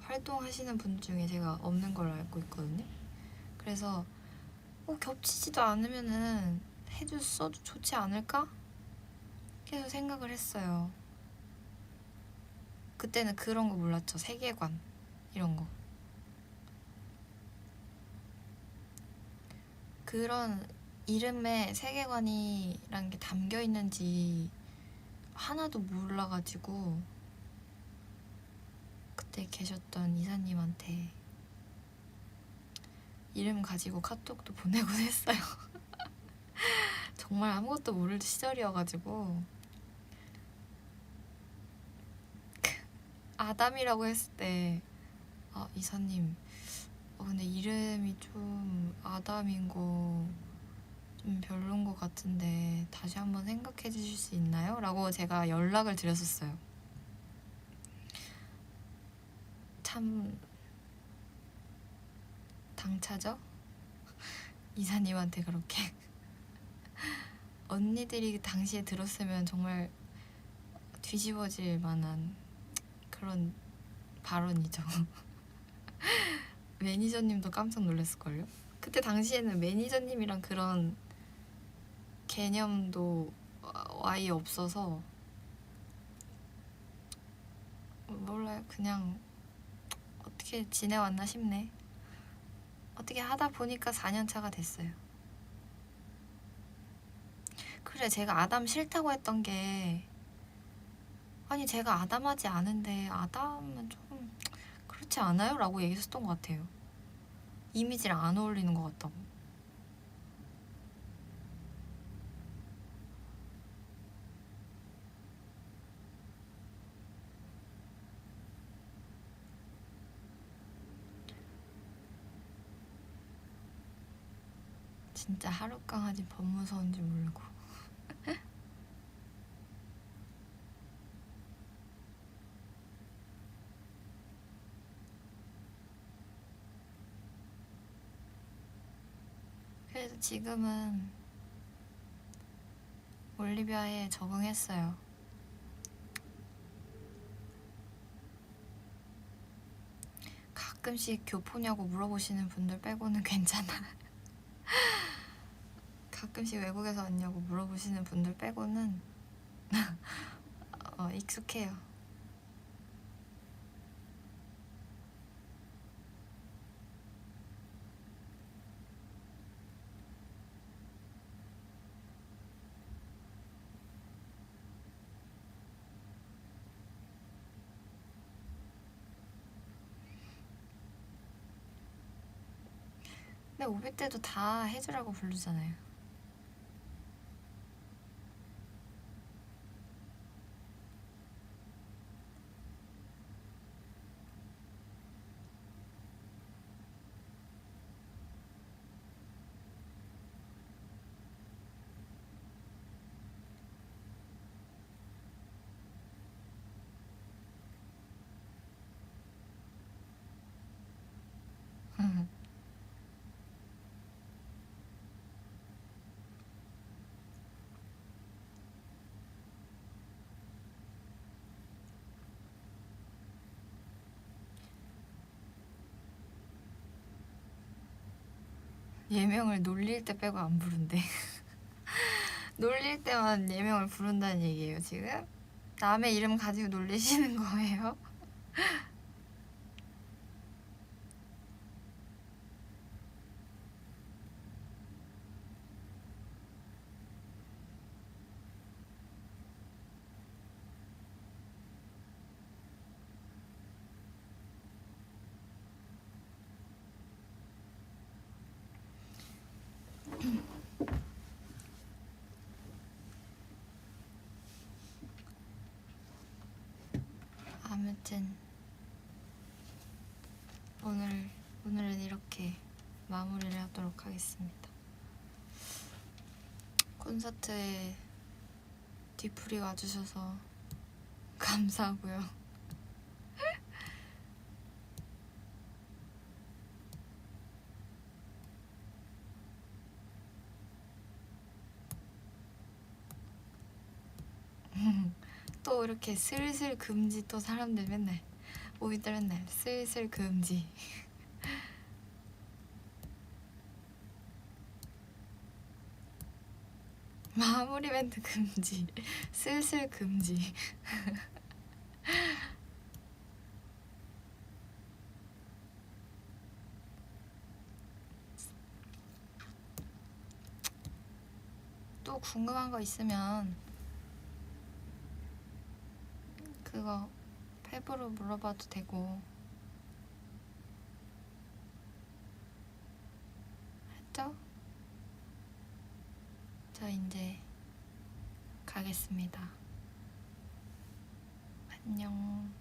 활동하시는 분 중에 제가 없는 걸로 알고 있거든요. 그래서 겹치지도 않으면은 해주 써도 좋지 않을까? 계속 생각을 했어요. 그때는 그런 거 몰랐죠. 세계관 이런 거. 그런 이름에 세계관이란 게 담겨 있는지 하나도 몰라가지고 그때 계셨던 이사님한테 이름 가지고 카톡도 보내곤 했어요. 정말 아무것도 모를 시절이어가지고 아담이라고 했을 때 이사님 근데 이름이 좀 아담인 거 좀 별론 것 같은데 다시 한번 생각해 주실 수 있나요? 라고 제가 연락을 드렸었어요. 참 당차죠? 이사님한테 그렇게 언니들이 당시에 들었으면 정말 뒤집어질 만한 그런 발언이죠. 매니저님도 깜짝 놀랐을걸요? 그때 당시에는 매니저님이랑 그런 개념도 아예 없어서 몰라요. 그냥 어떻게 지내왔나 싶네. 어떻게 하다 보니까 4년 차가 됐어요. 그래, 제가 아담 싫다고 했던 게, 아니 제가 아담하지 않은데 아담은 조금 그렇지 않아요? 라고 얘기했었던 것 같아요. 이미지랑 안 어울리는 것 같다고. 진짜 하루 강아지 법 무서운 줄 모르고. 그래서 지금은 올리비아에 적응했어요. 가끔씩 교포냐고 물어보시는 분들 빼고는 괜찮아. 가끔씩 외국에서 왔냐고 물어보시는 분들 빼고는 익숙해요. 근데 오비 때도 다 해주라고 부르잖아요. 예명을 놀릴 때 빼고 안 부른대. 놀릴 때만 예명을 부른다는 얘기예요, 지금? 남의 이름 가지고 놀리시는 거예요? 아무튼 오늘은 이렇게 마무리를 하도록 하겠습니다. 콘서트에 뒤풀이 와주셔서 감사하고요. 또 이렇게 슬슬 금지, 또 사람들 맨날 오이들 맨날 슬슬 금지. 마무리 멘트 금지. 슬슬 금지. 또 궁금한 거 있으면 그거 탭으로 물어봐도 되고. 했죠? 저 이제 가겠습니다. 안녕.